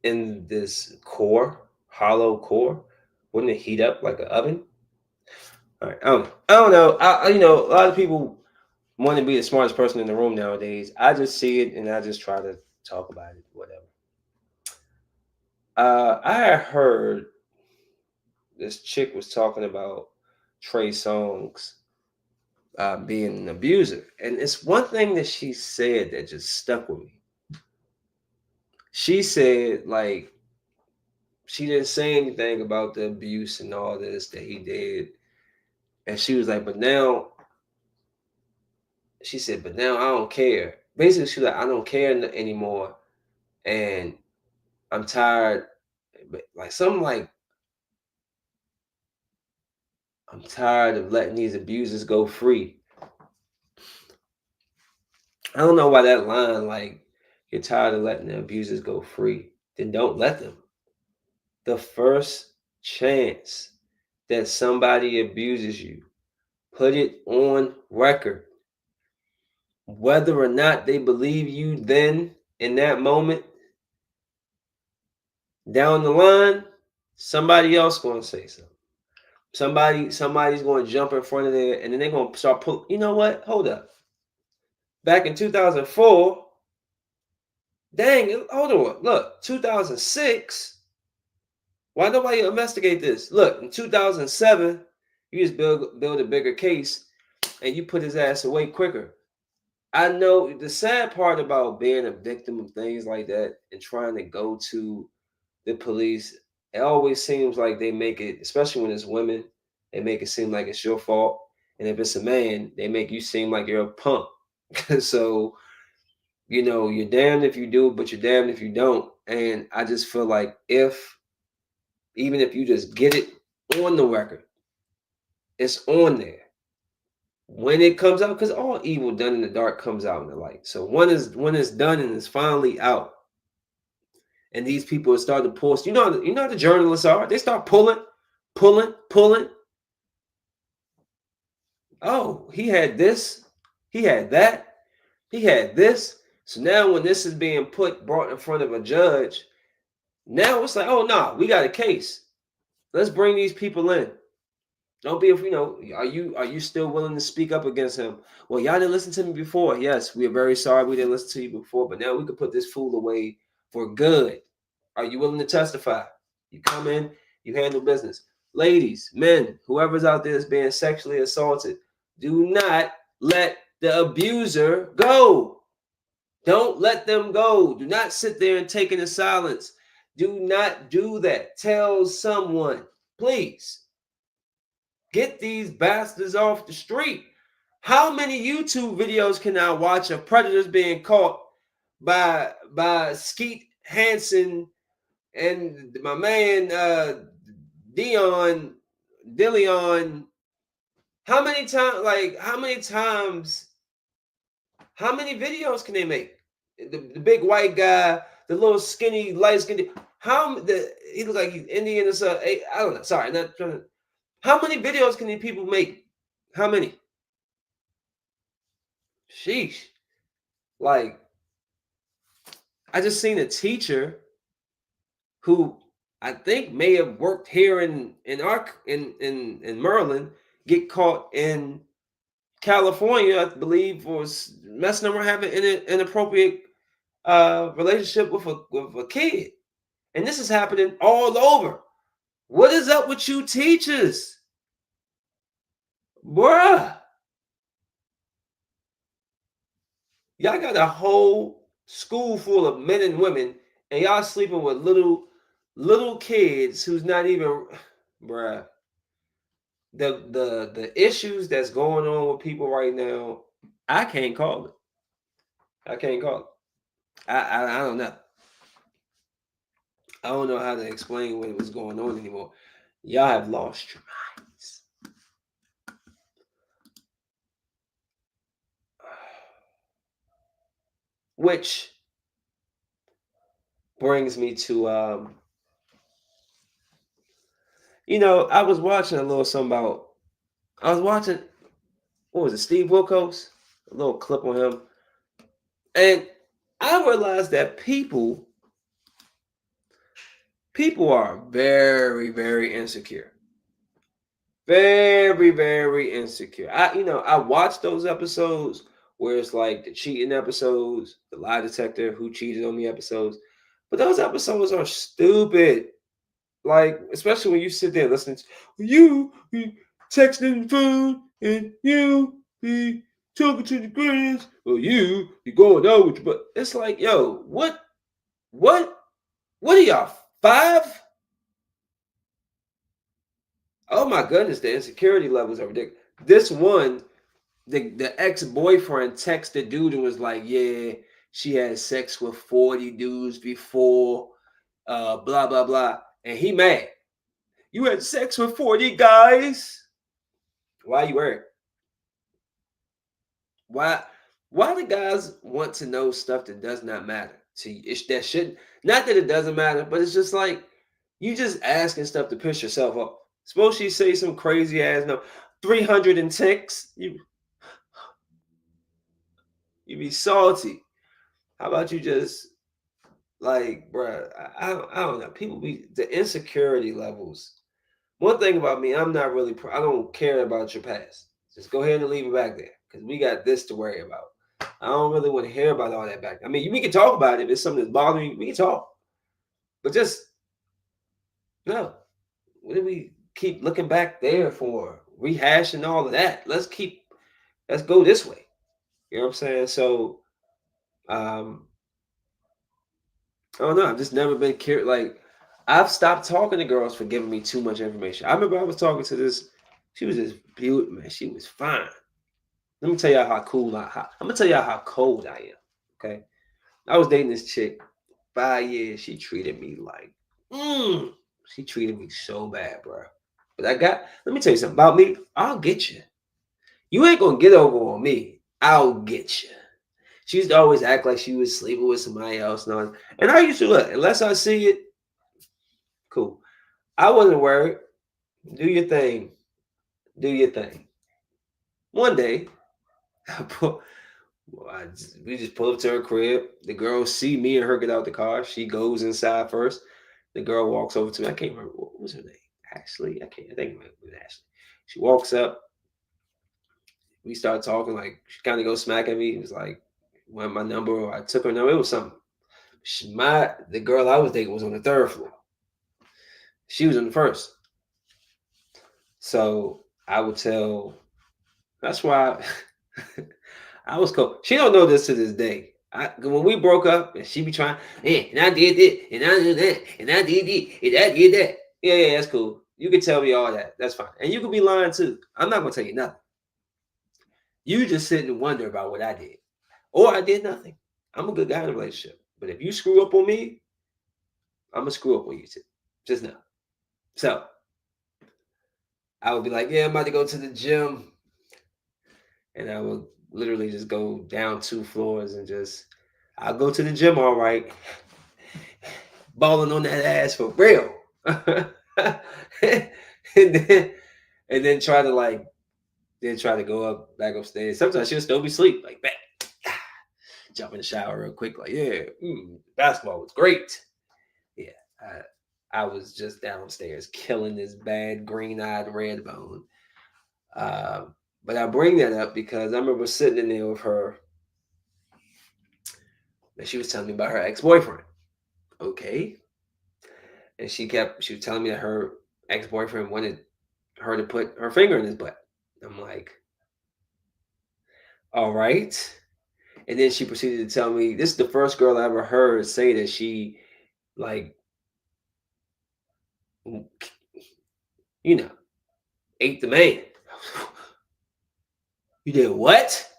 in this core, hollow core? Wouldn't it heat up like an oven? All right, I don't know. A lot of people want to be the smartest person in the room nowadays. I just see it and I just try to talk about it, whatever. I heard this chick was talking about Trey Songz being an abuser, and it's one thing that she said that just stuck with me. She said like she didn't say anything about the abuse and all this that he did, and she was like, but now she said, but now I don't care. Basically, she was like, I don't care anymore, and I'm tired. But like something like I'm tired of letting these abusers go free. I don't know why that line, like, you're tired of letting the abusers go free. Then don't let them. The first chance that somebody abuses you, put it on record. Whether or not they believe you then in that moment, down the line, somebody else gonna say something. Somebody's gonna jump in front of there and then they're gonna start pulling. You know what? Hold up. Back in 2004, dang, hold on. Look, 2006. Why nobody investigate this? Look, in 2007, you just build a bigger case and you put his ass away quicker. I know the sad part about being a victim of things like that and trying to go to the police, it always seems like they make it, especially when it's women, they make it seem like it's your fault. And if it's a man, they make you seem like you're a punk. So, you're damned if you do, but you're damned if you don't. And I just feel like even if you just get it on the record, it's on there. When it comes out, because all evil done in the dark comes out in the light. So when it's done and it's finally out, and these people start to post, how the journalists are. They start pulling. Oh, he had this, he had that, he had this. So now when this is being brought in front of a judge, now it's like, oh no, we got a case. Let's bring these people in. Don't be, are you still willing to speak up against him? Well, y'all didn't listen to me before. Yes, we are very sorry we didn't listen to you before, but now we can put this fool away for good. Are you willing to testify? You come in, you handle business. Ladies, men, whoever's out there is being sexually assaulted, do not let the abuser go. Don't let them go. Do not sit there and take it in silence. Do not do that. Tell someone, please. Get these bastards off the street. How many YouTube videos can I watch of predators being caught by Skeet Hansen and my man Dillion? How many times, how many videos can they make? The big white guy, the little skinny, light skinned, he looks like he's Indian or something. I don't know. Sorry, not trying to. How many videos can these people make? How many? Sheesh. Like, I just seen a teacher who I think may have worked here in Maryland get caught in California, I believe, was messing around having an inappropriate relationship with a kid. And this is happening all over. What is up with you teachers? Bruh. Y'all got a whole school full of men and women, and y'all sleeping with little kids who's not even bruh. The issues that's going on with people right now, I can't call it. I can't call it. I don't know. I don't know how to explain what was going on anymore. Y'all have lost your minds. Which brings me to I was watching a little something about I was watching what was it, Steve Wilkos? A little clip on him. And I realized that people are very, very insecure. Very, very insecure. I watched those episodes where it's like the cheating episodes, the lie detector, who cheated on me episodes. But those episodes are stupid. Like, especially when you sit there listening to you be texting the phone and you be talking to the girls, or you be going out with you. But it's like, yo, what, what are y'all, 5? Oh my goodness, the insecurity levels are ridiculous. This one, the ex-boyfriend texted dude and was like, yeah, she had sex with 40 dudes before, blah, blah, blah. And he mad. You had sex with 40 guys? Why you worried? Why why do guys want to know stuff that does not matter to you? That shouldn't, not that it doesn't matter, but it's just like you just asking stuff to piss yourself off. Suppose she say some crazy ass no 300 and ticks. You be salty. How about you just like, bruh, I don't know. People be the insecurity levels. One thing about me, I'm not really, I don't care about your past. Just go ahead and leave it back there because we got this to worry about. I don't really want to hear about all that back. I mean, we can talk about it. If it's something that's bothering you, we can talk. But just, no. What do we keep looking back there for? Rehashing all of that. Let's go this way. You know what I'm saying? So, um, I don't know. I've just never been curious. Like, I've stopped talking to girls for giving me too much information. I remember I was talking to this. She was this beautiful man. She was fine. Let me tell y'all how cool I'm gonna tell y'all how cold I am. Okay, I was dating this chick 5 years. She treated me like, she treated me so bad, bro. But let me tell you something about me. I'll get you. You ain't gonna get over on me. I'll get you. She used to always act like she was sleeping with somebody else. And I used to look, unless I see it, cool. I wasn't worried. Do your thing. Do your thing. One day, we just pull up to her crib. The girl see me and her get out the car. She goes inside first. The girl walks over to me. I can't remember what was her name. Ashley. I think it was Ashley. She walks up. We start talking. Like she kind of goes smacking me. It was like, want my number, or I took her number. It was something. The girl I was dating was on the 3rd floor. She was on the 1st. So I would tell. That's why I was cool. She don't know this to this day. When we broke up, and she be trying, and I did this, and I did that, and I did this, and I did that. Yeah, that's cool. You can tell me all that. That's fine. And you could be lying too. I'm not gonna tell you nothing. You just sit and wonder about what I did, or I did nothing. I'm a good guy in a relationship. But if you screw up on me, I'm gonna screw up on you too. Just know. So I would be like, yeah, I'm about to go to the gym, and I would literally just go down 2 floors and I'll go to the gym all right, balling on that ass for real. and then and then try to go up back upstairs. Sometimes she'll still be asleep, like back. Jump in the shower real quick, like, yeah, basketball was great. Yeah, I was just downstairs killing this bad green-eyed red bone. Uh, but I bring that up because I remember sitting in there with her, and she was telling me about her ex-boyfriend. Okay, and she was telling me that her ex-boyfriend wanted her to put her finger in his butt. I'm like, all right. And then she proceeded to tell me this is the first girl I ever heard say that she like you know ate the man. You did what?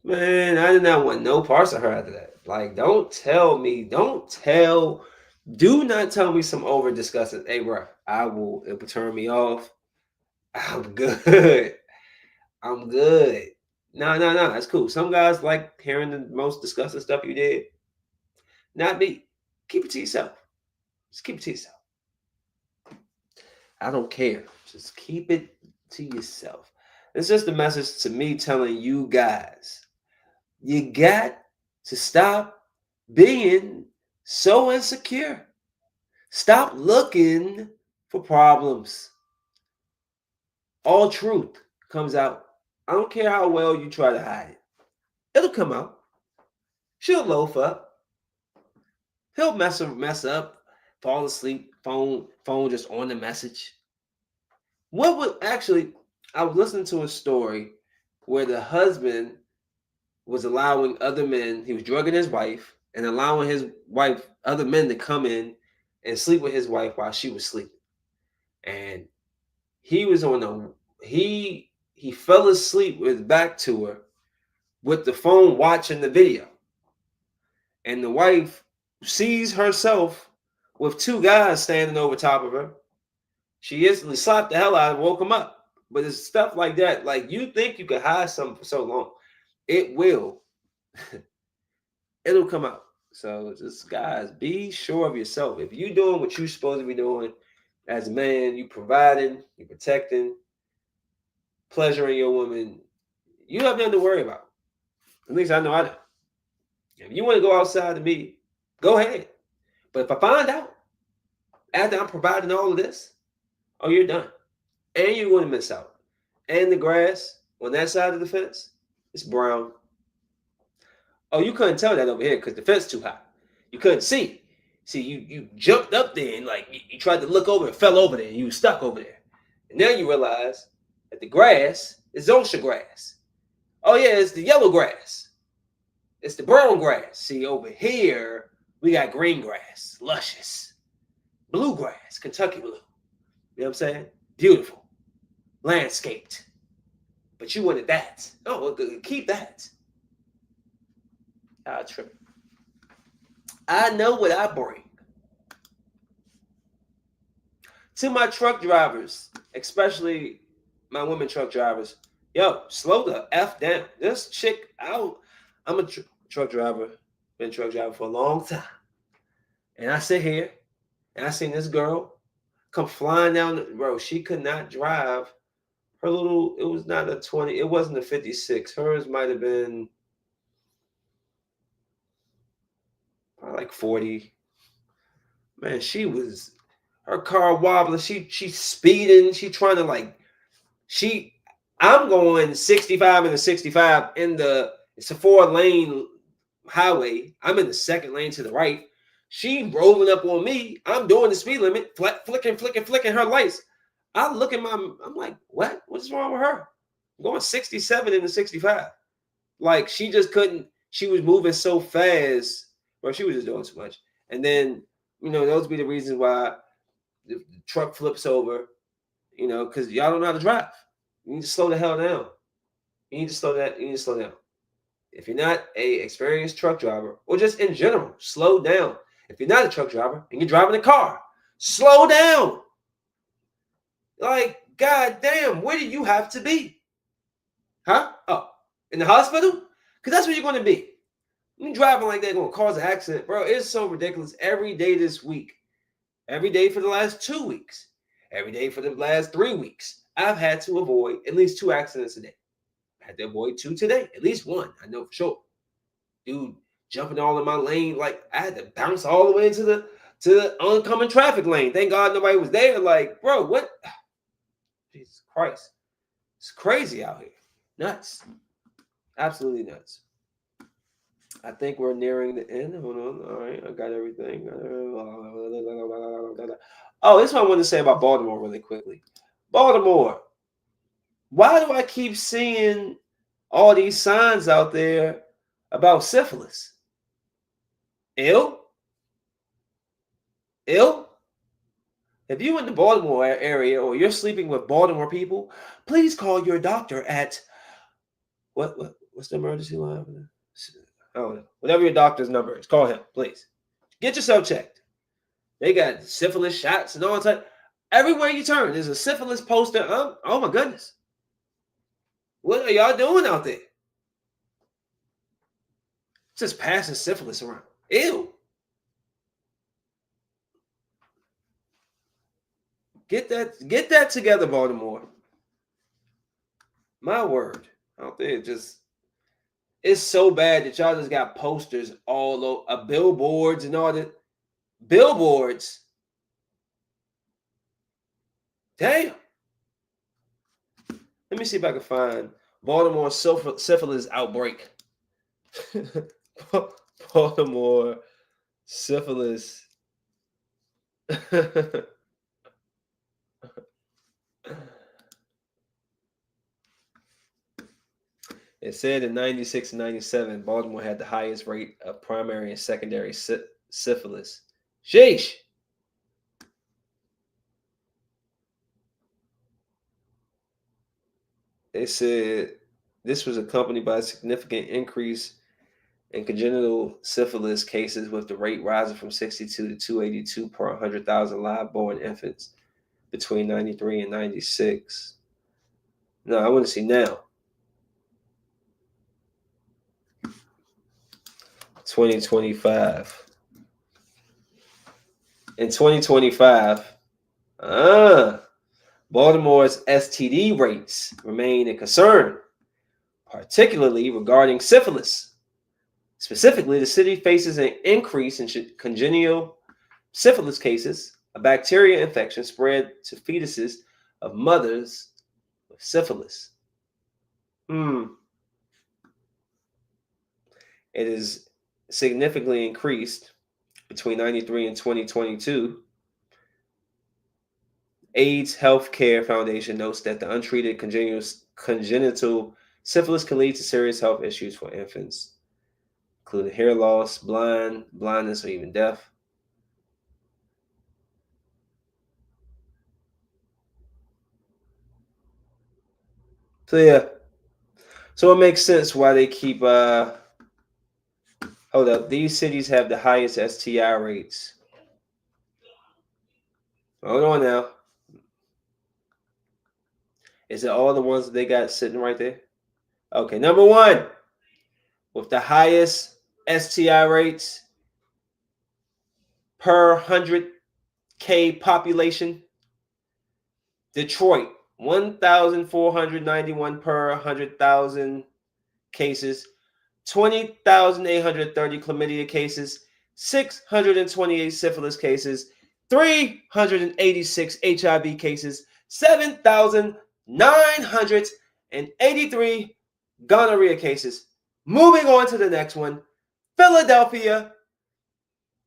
Man, I did not want no parts of her after that. Like, do not tell me some over disgusting. Hey, bro, it will turn me off. I'm good. I'm good. No, no, no, that's cool. Some guys like hearing the most disgusting stuff you did. Not me. Keep it to yourself. Just keep it to yourself. I don't care. Just keep it to yourself. It's just a message to me telling you guys, you got to stop being so insecure. Stop looking for problems. All truth comes out. I don't care how well you try to hide it. It'll come out. She'll loaf up. He'll mess up, fall asleep, phone just on the message. What would actually I was listening to a story where the husband was allowing other men, he was drugging his wife and allowing his wife, other men to come in and sleep with his wife while she was sleeping. And he was on he fell asleep with his back to her with the phone watching the video. And the wife sees herself with two guys standing over top of her. She instantly slapped the hell out of him, woke him up. But it's stuff like that. Like you think you can hide something for so long. It will. It'll come out. So just guys, be sure of yourself. If you're doing what you're supposed to be doing as a man, you providing, you protecting, pleasuring your woman, you have nothing to worry about. At least I know I don't. If you want to go outside to me, go ahead. But if I find out after I'm providing all of this, oh, you're done. And you're going to miss out. And the grass on that side of the fence, it's brown. Oh, you couldn't tell that over here because the fence too high. You couldn't see. See, you jumped up there and like you tried to look over and fell over there and you were stuck over there. And now you realize that the grass is OSHA grass. Oh yeah, it's the yellow grass. It's the brown grass. See, over here, we got green grass, luscious. Blue grass, Kentucky blue. You know what I'm saying? Beautiful. Landscaped. But you wanted that. Oh, keep that. Trip. I know what I bring. To my truck drivers, especially my women truck drivers, yo, slow the F down. This chick out. I'm a truck driver, been a truck driver for a long time. And I sit here and I seen this girl come flying down the road. She could not drive her little, it was not a 20, it wasn't a 56. Hers might have been probably like 40. Man, her car wobbling. She's speeding. She trying to I'm going 65 in the 65 it's a 4-lane highway. I'm in the second lane to the right. She rolling up on me. I'm doing the speed limit, flicking her lights. I'm like, what? What's wrong with her? I'm going 67 in the 65. Like she just couldn't, she was moving so fast. Well, she was just doing too much. And then, those be the reasons why the truck flips over, because y'all don't know how to drive. You need to slow the hell down. You need to slow down. If you're not a experienced truck driver, or just in general, slow down. If you're not a truck driver and you're driving a car, slow down. Like, god damn, where do you have to be? Huh? Oh, in the hospital? Because that's where you're going to be. You driving like that going to cause an accident, bro. It's so ridiculous. Every day this week, every day for the last 2 weeks, every day for the last 3 weeks, I've had to avoid at least 2 accidents a day. I had to avoid 2 today, at least 1. I know for sure. dude jumping all in my lane. Like I had to bounce all the way into the oncoming traffic lane. Thank God nobody was there. Like, bro, what? Jesus Christ. It's crazy out here. Nuts. Absolutely nuts. I think we're nearing the end. Hold on. All right. I got everything. Oh, this is what I want to say about Baltimore really quickly. Baltimore. Why do I keep seeing all these signs out there about syphilis? Ill? Ill? If you're in the Baltimore area or you're sleeping with Baltimore people, please call your doctor at what's the emergency line? Oh, whatever your doctor's number is, call him, please. Get yourself checked. They got syphilis shots and all that. Everywhere you turn, there's a syphilis poster. Oh my goodness. What are y'all doing out there? Just passing syphilis around. Ew. Get that together, Baltimore. My word. Out there it's so bad that y'all just got posters all over billboards and all that. Billboards. Damn. Let me see if I can find Baltimore syphilis outbreak. Baltimore syphilis. It said in 96 and 97, Baltimore had the highest rate of primary and secondary syphilis. Sheesh. They said this was accompanied by a significant increase in congenital syphilis cases, with the rate rising from 62 to 282 per 100,000 live-born infants between 93 and 96. No, I want to see now. 2025. In 2025, Baltimore's STD rates remain a concern, particularly regarding syphilis. Specifically, the city faces an increase in congenital syphilis cases, a bacteria infection spread to fetuses of mothers with syphilis. It is significantly increased between 93 and 2022. AIDS Healthcare Foundation notes that the untreated congenital syphilis can lead to serious health issues for infants, including hair loss, blindness, or even death. So yeah, so it makes sense why they keep. Hold up, these cities have the highest STI rates. Hold on now. Is it all the ones that they got sitting right there? Okay, number one, with the highest STI rates per 100K population, Detroit, 1,491 per 100,000 cases, 20,830 chlamydia cases, 628 syphilis cases, 386 HIV cases, 7,983 gonorrhea cases. Moving on to the next one, Philadelphia,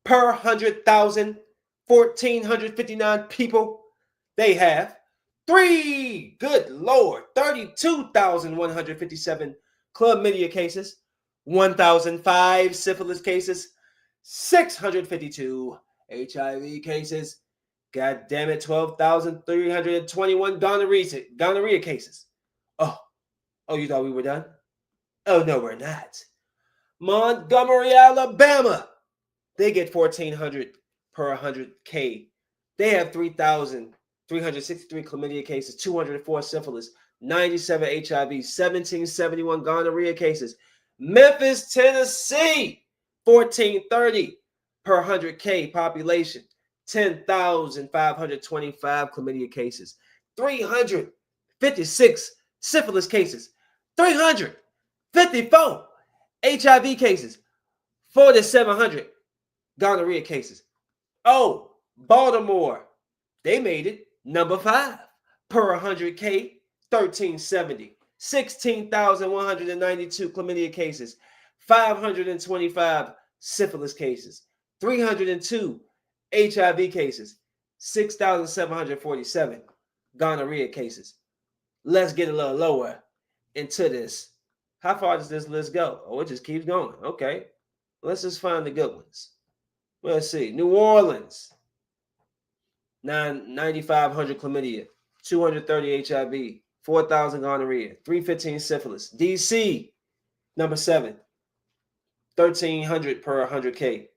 per 100,000, 1,459 people. They have good Lord, 32,157 chlamydia cases, 1,005 syphilis cases, 652 HIV cases. God damn it, 12,321 gonorrhea cases. Oh, you thought we were done? Oh, no, we're not. Montgomery, Alabama. They get 1,400 per 100K. They have 3,363 chlamydia cases, 204 syphilis, 97 HIV, 1,771 gonorrhea cases. Memphis, Tennessee, 1,430 per 100K population, 10,525 chlamydia cases, 356 syphilis cases, 354 HIV cases. 4,700 gonorrhea cases. Oh, Baltimore, they made it number 5 per 100K, 1370. 16,192 chlamydia cases, 525 syphilis cases, 302 HIV cases, 6,747 gonorrhea cases. Let's get a little lower into this. How far does this list go? Oh, it just keeps going. Okay. Let's just find the good ones. Let's see. New Orleans, 9,500 chlamydia, 230 HIV, 4,000 gonorrhea, 315 syphilis. DC, number 7, 1,300 per 100K,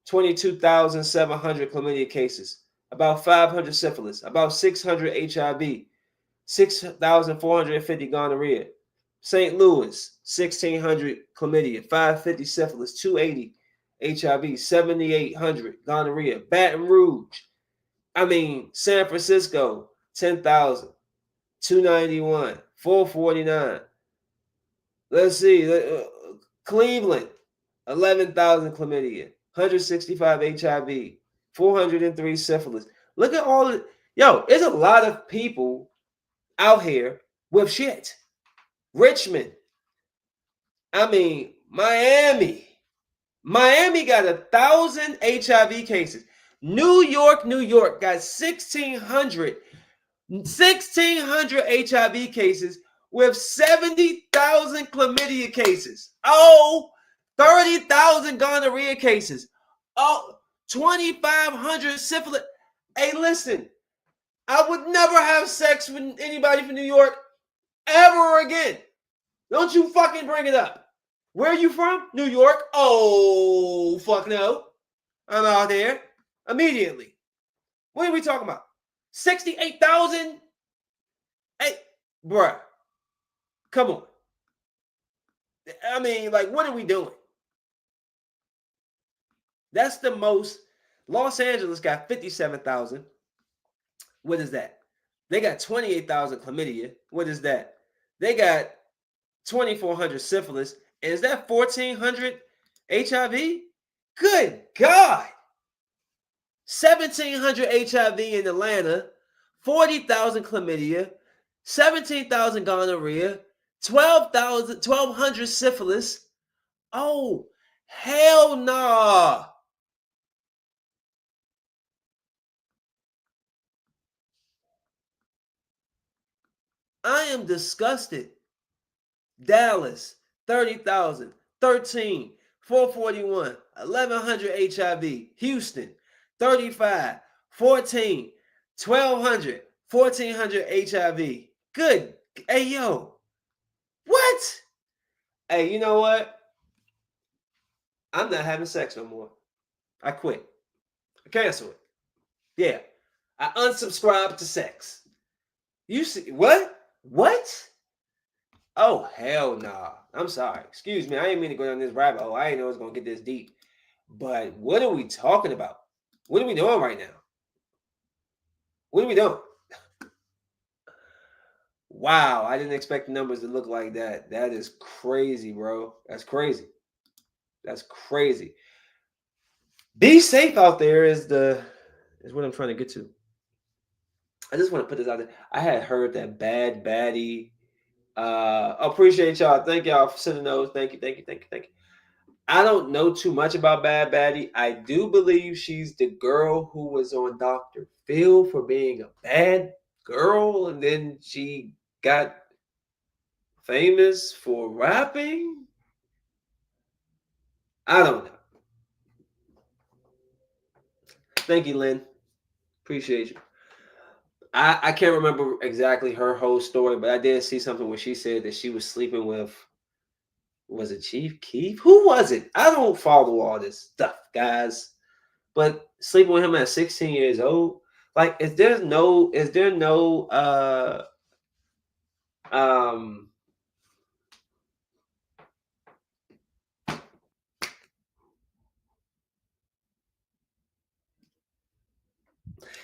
22,700 chlamydia cases, about 500 syphilis, about 600 HIV, 6,450 gonorrhea. St. Louis, 1,600 chlamydia, 550 syphilis, 280 HIV, 7,800 gonorrhea. Baton Rouge, San Francisco, 10,000, 291, 449. Let's see, Cleveland, 11,000 chlamydia, 165 HIV, 403 syphilis. Look at all the, yo, there's a lot of people out here with shit. Richmond, Miami. Miami got 1,000 HIV cases. New York got 1,600 HIV cases with 70,000 chlamydia cases. Oh, 30,000 gonorrhea cases. Oh, 2,500 syphilis. Hey, listen, I would never have sex with anybody from New York ever again. Don't you fucking bring it up. Where are you from? New York? Oh, fuck no. I'm out there immediately. What are we talking about? 68,000? Hey, bruh. Come on. What are we doing? That's the most. Los Angeles got 57,000. What is that? They got 28,000 chlamydia. What is that? They got 2,400 syphilis. And is that 1,400 HIV? Good God. 1,700 HIV in Atlanta, 40,000 chlamydia, 17,000 gonorrhea, 1,200 syphilis. Oh, hell nah. I am disgusted. Dallas, 30,000, 13, 441, 1,100 HIV. Houston, 35, 14, 1,200, 1,400 HIV. Good. Hey, yo. What? Hey, you know what? I'm not having sex no more. I quit. I cancel it. Yeah. I unsubscribe to sex. You see what? What? Oh, hell nah. I'm sorry. Excuse me. I didn't mean to go down this rabbit hole. I didn't know it was going to get this deep. But what are we talking about? What are we doing right now? What are we doing? Wow. I didn't expect the numbers to look like that. That is crazy, bro. That's crazy. That's crazy. Be safe out there is what I'm trying to get to. I just want to put this out there. I had heard that Bad Baddie. Appreciate y'all. Thank y'all for sending those. Thank you. I don't know too much about Bad Baddie. I do believe she's the girl who was on Dr. Phil for being a bad girl, and then she got famous for rapping. I don't know. Thank you, Lynn. Appreciate you. I can't remember exactly her whole story, but I did see something where she said that she was sleeping with, was it Chief Keef? Who was it? I don't follow all this stuff, guys. But sleeping with him at 16 years old, like, is there no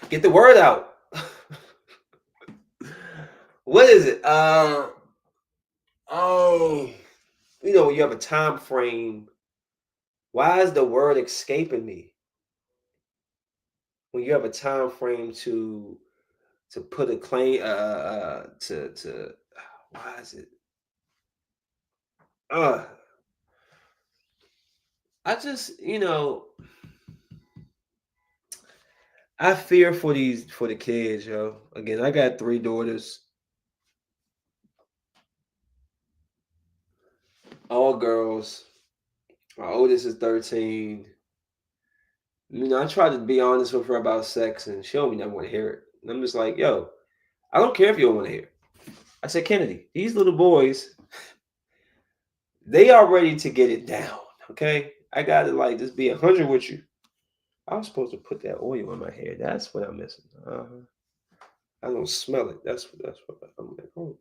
get the word out. What is it? Oh, you have a time frame Why is the word escaping me when you have a time frame to put a claim to why is it uh I just I fear for the kids, yo. Again, I got three daughters, all girls. My oldest is 13. I tried to be honest with her about sex, and she don't never want to hear it. And I'm just like, yo, I don't care if you don't want to hear it. I said, Kennedy, these little boys, they are ready to get it down. Okay, I gotta like just be 100 with you. I was supposed to put that oil in my hair. That's what I'm missing. I don't smell it. That's what I'm like. Oh.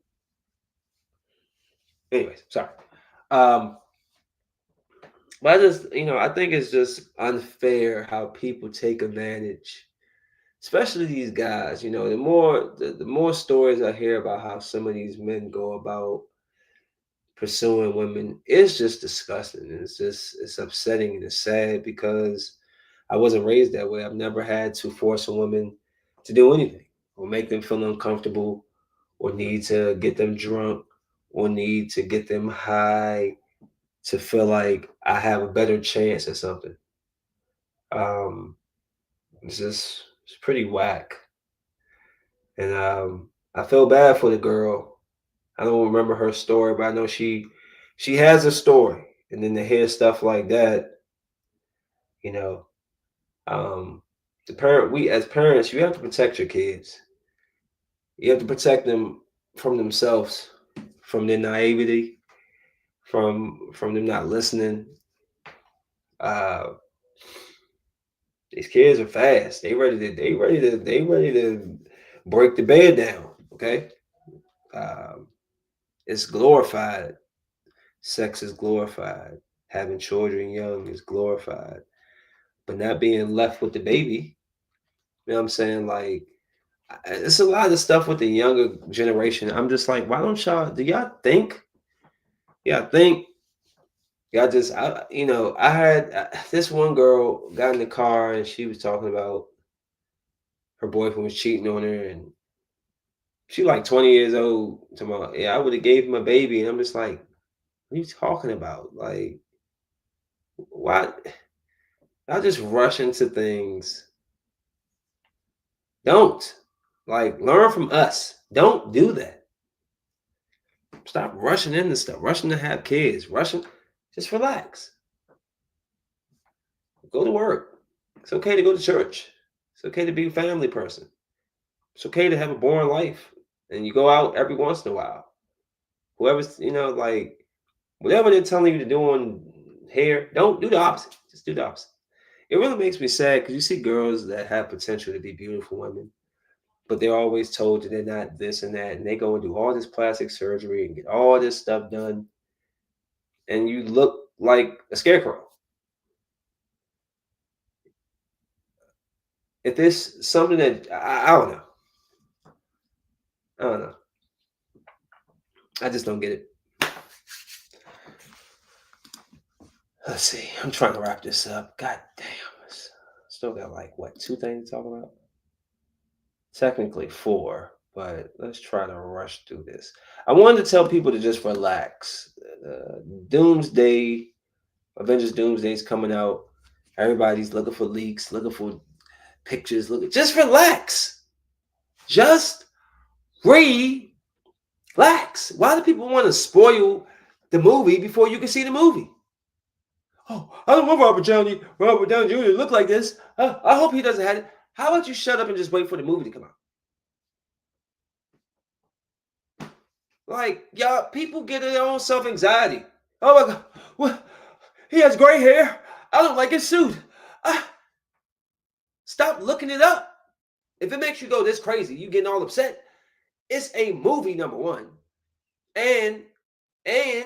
Anyways, sorry. Um, but I just I think it's just unfair how people take advantage, especially these guys. The more stories I hear about how some of these men go about pursuing women, it's just disgusting. It's upsetting and it's sad because I wasn't raised that way. I've never had to force a woman to do anything or make them feel uncomfortable or need to get them drunk or need to get them high to feel like I have a better chance at something. Um, it's pretty whack. And I feel bad for the girl. I don't remember her story, but I know she has a story. And then to hear stuff like that, you know, um, the parent we as parents, you have to protect your kids. You have to protect them from themselves, from their naivety, from them not listening. Uh, these kids are fast. They ready to break the bed down. Okay, um, it's glorified. Sex is glorified. Having children young is glorified. But not being left with the baby, you know what I'm saying? Like, it's a lot of stuff with the younger generation. I'm just like, why don't y'all? Do y'all think? Yeah, think. Y'all just, I had this one girl got in the car and she was talking about her boyfriend was cheating on her, and she like 20 years old. Talking about, yeah, I would have gave him a baby, and I'm just like, what are you talking about? Like, why? I just rush into things. Don't like learn from us. Don't do that. Stop rushing into stuff. Rushing to have kids. Rushing. Just relax. Go to work. It's okay to go to church. It's okay to be a family person. It's okay to have a boring life, and you go out every once in a while. Whoever's like whatever they're telling you to do on hair, don't do the opposite. Just do the opposite. It really makes me sad because you see girls that have potential to be beautiful women, but they're always told that they're not this and that, and they go and do all this plastic surgery and get all this stuff done, and you look like a scarecrow. If there's something that I don't know, I don't know, I just don't get it. Let's see. I'm trying to wrap this up. God damn, still got like what 2 things to talk about? Technically four, but let's try to rush through this. I wanted to tell people to just relax. Doomsday, Avengers Doomsday is coming out. Everybody's looking for leaks, looking for pictures. Just relax. Just relax. Why do people want to spoil the movie before you can see the movie? Oh, I don't want Robert Downey Jr. to look like this. I hope he doesn't have it. How about you shut up and just wait for the movie to come out? Like, y'all, people get their own self anxiety. Oh my God, what? He has gray hair. I don't like his suit. Ah, stop looking it up. If it makes you go this crazy, you getting all upset. It's a movie, number one, and and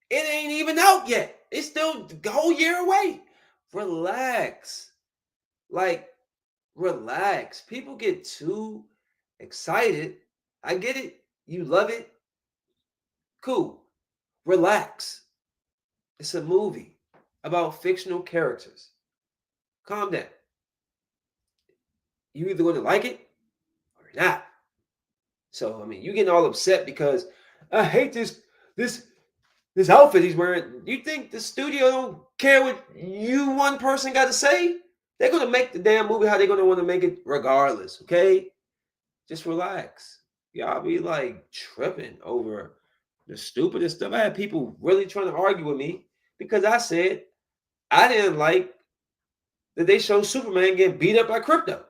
it ain't even out yet. It's still the whole year away. Relax, like relax. People get too excited. I get it. You love it. Cool. Relax. It's a movie. about fictional characters. Calm down. You either going to like it or not. So I mean, you getting all upset because I hate this this outfit he's wearing. You think the studio don't care what you one person got to say? They're gonna make the damn movie how they're gonna want to make it regardless. Okay, just relax. Y'all be like tripping over the stupidest stuff. I had people really trying to argue with me because I said I didn't like that they showed Superman getting beat up by Crypto.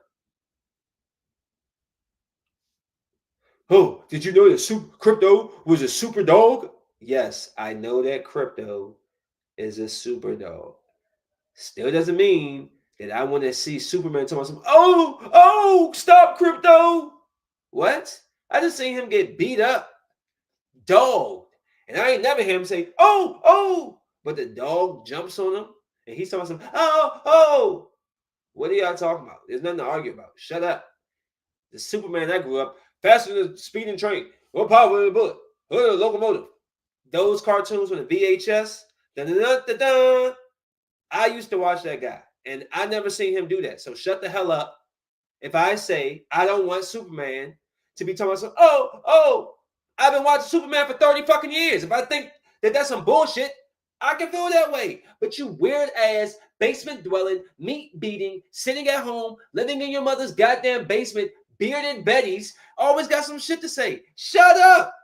Oh, did you know that Crypto was a super dog? Yes, I know that Crypto is a super dog. Still doesn't mean that I want to see Superman talking about some, oh, stop Crypto. What? I just seen him get beat up, dogged. And I ain't never hear him say, oh. But the dog jumps on him and he's talking some, oh. What are y'all talking about? There's nothing to argue about. Shut up. The Superman I grew up, faster than a speeding train, more power than a bullet, locomotive. Those cartoons with the VHS, da-da-da-da-da. I used to watch that guy, and I never seen him do that. So shut the hell up. If I say I don't want Superman to be talking about, oh, I've been watching Superman for 30 fucking years. If I think that that's some bullshit, I can feel that way. But you weird ass, basement dwelling, meat beating, sitting at home, living in your mother's goddamn basement, bearded Betty's, always got some shit to say. Shut up.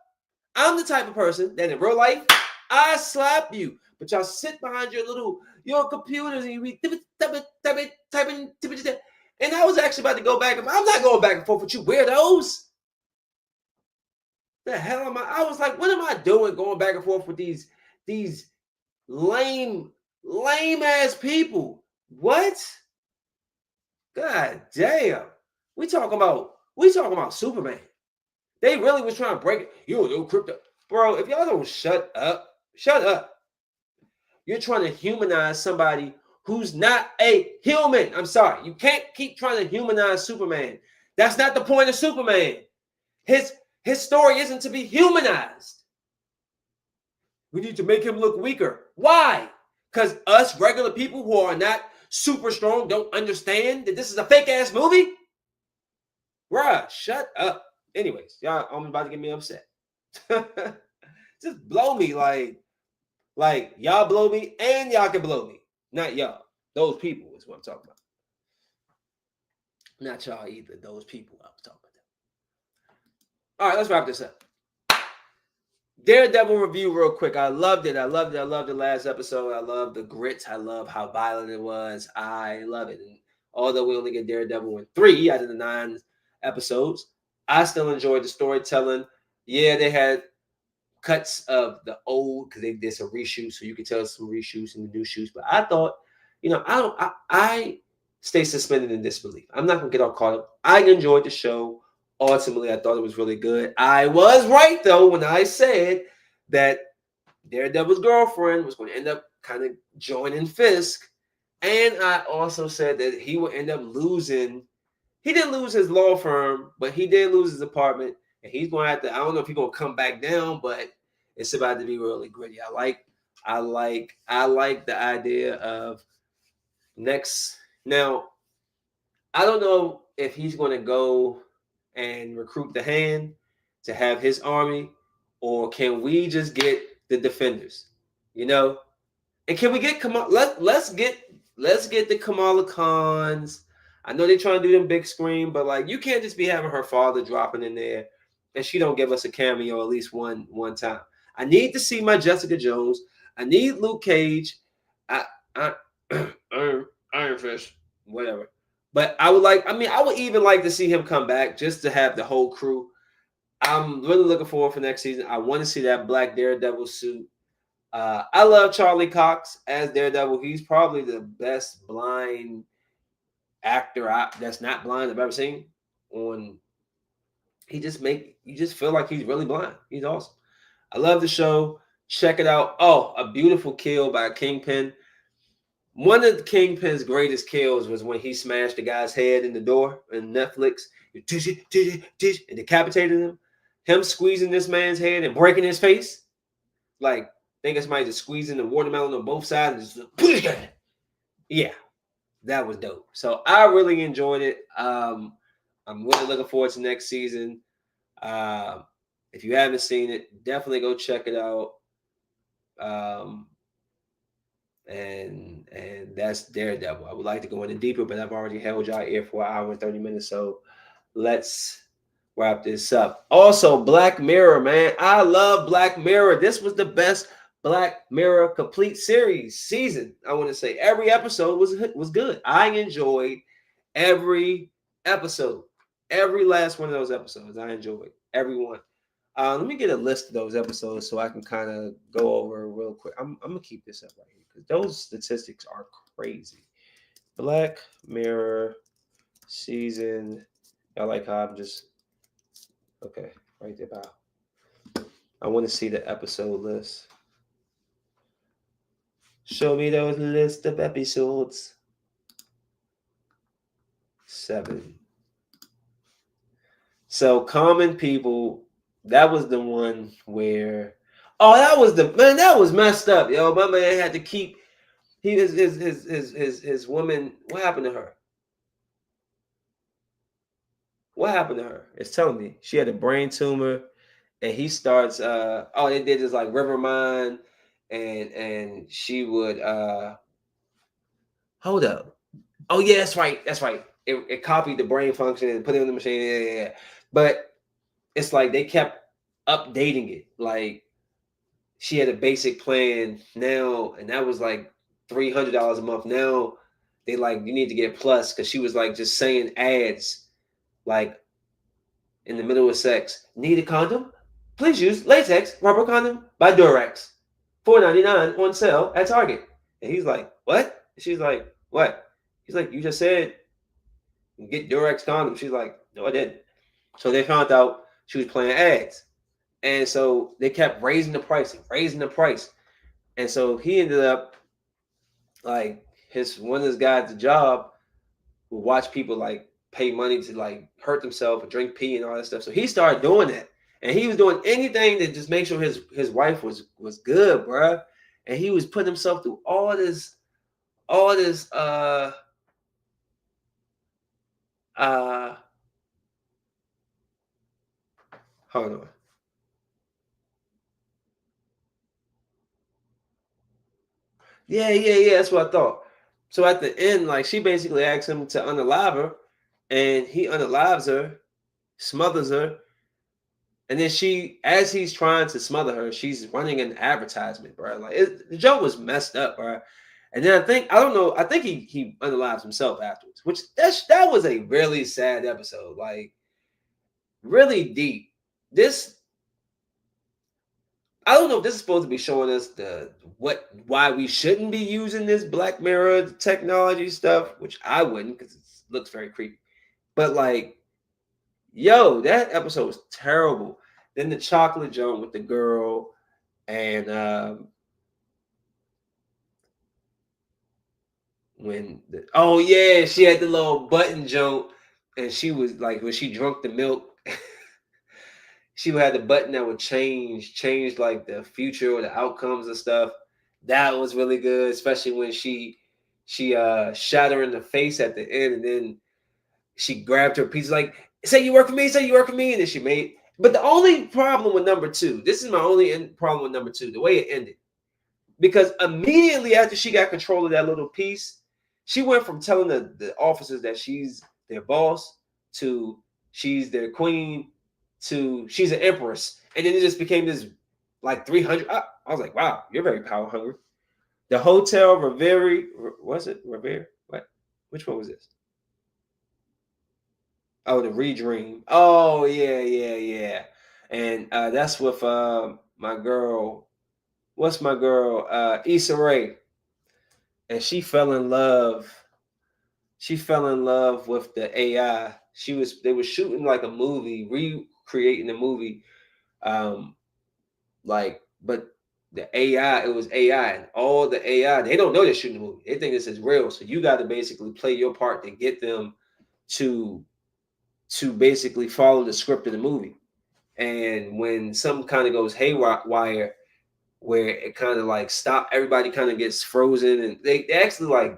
I'm the type of person that in real life, I slap you. But y'all sit behind your computers and you be typing. And I was actually about to go back. I'm not going back and forth with you weirdos. The hell am I? I was like, what am I doing going back and forth with these lame ass people? What? God damn. We talking about Superman. They really was trying to break it. You know, Crypto. Bro, if y'all don't shut up. You're trying to humanize somebody who's not a human. I'm sorry. You can't keep trying to humanize Superman. That's not the point of Superman. His story isn't to be humanized. We need to make him look weaker. Why? Because us regular people who are not super strong don't understand that this is a fake ass movie? Bruh, shut up. Anyways, y'all, I'm about to get me upset. Just blow me like y'all blow me and y'all can blow me. Not y'all. Those people is what I'm talking about. Not y'all either. Those people I was talking about. All right, let's wrap this up. Daredevil review real quick. I loved it. I loved the last episode. I love the grits. I love how violent it was. I love it. And although we only get Daredevil in 3 out of the 9 episodes, I still enjoyed the storytelling. Yeah, they had cuts of the old because they did some reshoots, so you could tell some reshoots and the new shoots. But I thought, I stay suspended in disbelief. I'm not gonna get all caught up. I enjoyed the show. Ultimately, I thought it was really good. I was right though when I said that Daredevil's girlfriend was going to end up kind of joining Fisk, and I also said that he would end up losing. He didn't lose his law firm, but he did lose his apartment. And he's going to have to, I don't know if he's going to come back down, but it's about to be really gritty. I like the idea of next. Now, I don't know if he's going to go and recruit the Hand to have his army, or can we just get the Defenders? And can we get let's get the Kamala Khans. I know they're trying to do them big screen, but like you can't just be having her father dropping in there and she don't give us a cameo at least one time. I need to see my Jessica Jones. I need Luke Cage. I Iron Fist, whatever. But I would even like to see him come back just to have the whole crew. I'm really looking forward for next season. I want to see that black Daredevil suit. I love Charlie Cox as Daredevil. He's probably the best blind actor that's not blind I've ever seen. You just feel like he's really blind. He's awesome. I love the show. Check it out. Oh, a beautiful kill by Kingpin. One of the Kingpin's greatest kills was when he smashed the guy's head in the door in Netflix and decapitated him. Him squeezing this man's head and breaking his face. Like, think it's somebody just squeezing the watermelon on both sides and just yeah, that was dope. So I really enjoyed it. I'm really looking forward to next season. Uh, if you haven't seen it, definitely go check it out. Um, and that's Daredevil. I would like to go into deeper, but I've already held y'all ear for an hour and 30 minutes. So let's wrap this up. Also, Black Mirror, man. I love Black Mirror. This was the best Black Mirror complete series season. I want to say every episode was good. I enjoyed every episode. Every last one of those episodes. I enjoyed every one. Let me get a list of those episodes so I can kind of go over real quick. I'm gonna keep this up right here because those statistics are crazy. Black Mirror season. I like how I'm just okay right there. About. I want to see the episode list. Show me those list of episodes. 7. So Common People. That was the one where. Oh, that was the man. That was messed up, yo. My man had to keep. His woman. What happened to her? What happened to her? It's telling me she had a brain tumor, and he starts. Oh, they did this like River Mine, and she would. Hold up. Oh yeah, that's right. That's right. It copied the brain function and put it in the machine. Yeah. But it's like they kept updating it. Like she had a basic plan now, and that was like $300 a month. Now they like you need to get plus because she was like just saying ads like in the middle of sex. Need a condom? Please use latex rubber condom by Durex. $4.99 on sale at Target. And he's like, what? She's like, what? He's like, you just said get Durex condom. She's like, no, I didn't. So they found out she was playing ads. And so they kept raising the price, raising the price. And so he ended up like his one of his guys at the job would watch people like pay money to like hurt themselves and drink pee and all that stuff. So he started doing that. And he was doing anything to just make sure his wife was good, bruh. And he was putting himself through all this uh hold on. Yeah. That's what I thought. So at the end, like she basically asked him to unalive her, and he unalives her, smothers her, and then she, as he's trying to smother her, she's running an advertisement, bro. Like the joke was messed up, bro. And then I don't know, I think he unalives himself afterwards, which that was a really sad episode, like really deep. This I don't know if this is supposed to be showing us the why we shouldn't be using this Black Mirror technology stuff, which I wouldn't because it looks very creepy. But like, yo, that episode was terrible. Then the chocolate joint with the girl and oh yeah, she had the little button joint and she was like when she drunk the milk, she had the button that would change like the future or the outcomes and stuff. That was really good, especially when she shot her in the face at the end, and then she grabbed her piece like, say you work for me, say you work for me, and then she made. But the only problem with number two, this is my only problem with number two, the way it ended, because immediately after she got control of that little piece, she went from telling the officers that she's their boss to she's their queen to she's an empress, and then it just became this like 300. I was like, wow, you're very power hungry. The Hotel Revere, was it Revere? What? Which one was this? Oh, the Redream. Oh yeah. And that's with my girl. What's my girl? Issa Rae, and she fell in love. She fell in love with the AI. They were shooting like a movie, recreating the movie. Like, but the AI, it was AI, and all the AI, they don't know they're shooting a movie. They think this is real. So you got to basically play your part to get them to basically follow the script of the movie. And when some kind of goes haywire, where it kind of like stop. Everybody kind of gets frozen, and they actually like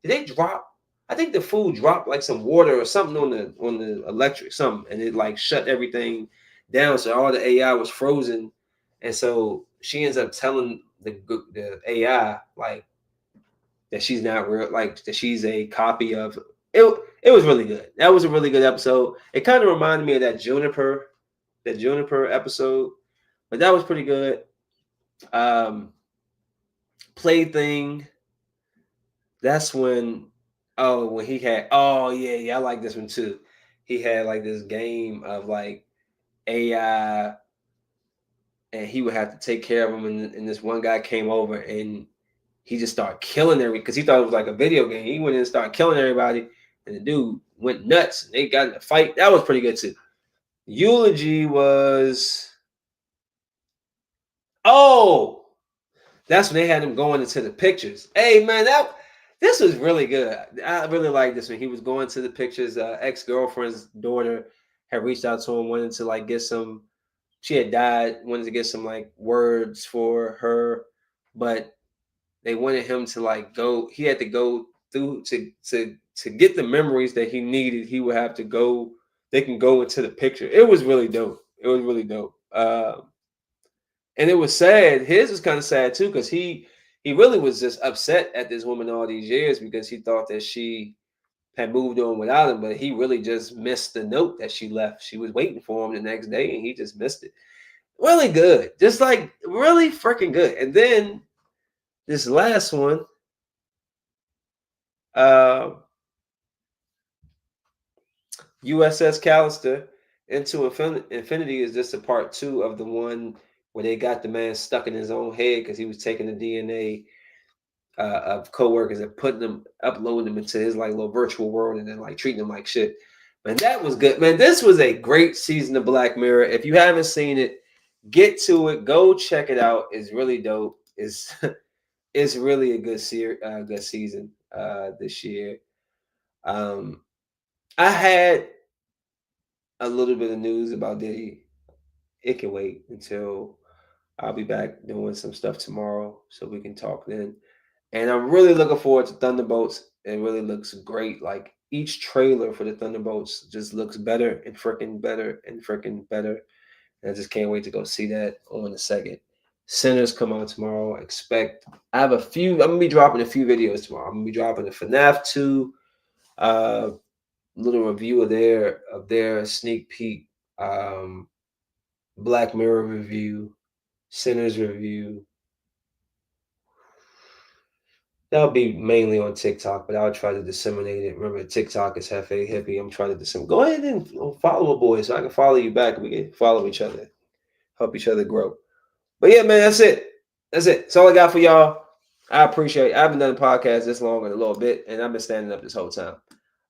did they drop? I think the food dropped like some water or something on the electric something, and it like shut everything down. So all the AI was frozen, and so she ends up telling the AI like that she's not real, like that she's a copy of it. It was really good. That was a really good episode. It kind of reminded me of that Juniper episode, but that was pretty good. Um, Plaything. That's when when he had I like this one too. He had like this game of like AI and he would have to take care of him and this one guy came over and he just started killing everybody because he thought it was like a video game. He went in and started killing everybody and the dude went nuts and they got in a fight. That was pretty good too. Eulogy was oh that's when they had him going into the pictures. Hey man, that this was really good. I really like this one. He was going to the pictures. Ex-girlfriend's daughter had reached out to him, wanted to like get some. She had died, wanted to get some like words for her, but they wanted him to like go. He had to go through to get the memories that he needed. He would have to go. They can go into the picture. It was really dope. It was really dope. And it was sad. His was kind of sad too because he really was just upset at this woman all these years because he thought that she had moved on without him, but he really just missed the note that she left. She was waiting for him the next day and he just missed it. Really good. Just like really freaking good. And then this last one, uh USS Callister into Infinity is just a part two of the one where they got the man stuck in his own head because he was taking the DNA of coworkers and putting them, uploading them into his like little virtual world, and then like treating them like shit. Man, that was good. Man, this was a great season of Black Mirror. If you haven't seen it, get to it. Go check it out. It's really dope. It's really a good season this year. Um, I had a little bit of news about Diddy. It can wait until I'll be back doing some stuff tomorrow, so we can talk then. And I'm really looking forward to Thunderbolts. It really looks great. Like each trailer for the Thunderbolts just looks better and freaking better and freaking better. And I just can't wait to go see that on the second. Sinners come out tomorrow. Expect I have a few. I'm gonna be dropping a few videos tomorrow. I'm gonna be dropping a FNAF 2 little review of their sneak peek, Black Mirror review, Sinners review. That'll be mainly on TikTok, but I'll try to disseminate it. Remember, TikTok is Hefe Hippie. I'm trying to disseminate. Go ahead and follow a boy so I can follow you back. We can follow each other, help each other grow. But yeah, man, that's it. That's it. That's all I got for y'all. I appreciate it. I haven't done a podcast this long in a little bit, and I've been standing up this whole time.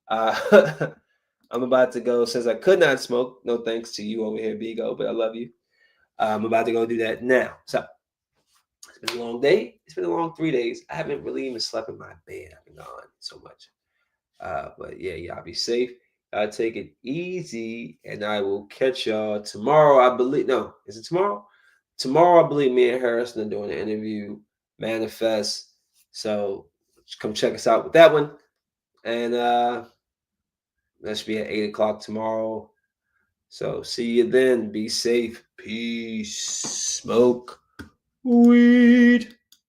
I'm about to go since I could not smoke. No thanks to you over here, Bigo, but I love you. I'm about to go do that now. So it's been a long day. It's been a long 3 days. I haven't really even slept in my bed. I've been gone so much. But yeah, y'all be safe. Take it easy, and I will catch y'all tomorrow. I believe. No, is it tomorrow? Tomorrow, I believe me and Harrison are doing an interview, Manifest. So come check us out with that one. And that should be at 8 o'clock tomorrow. So see you then. Be safe. Peace. Smoke weed.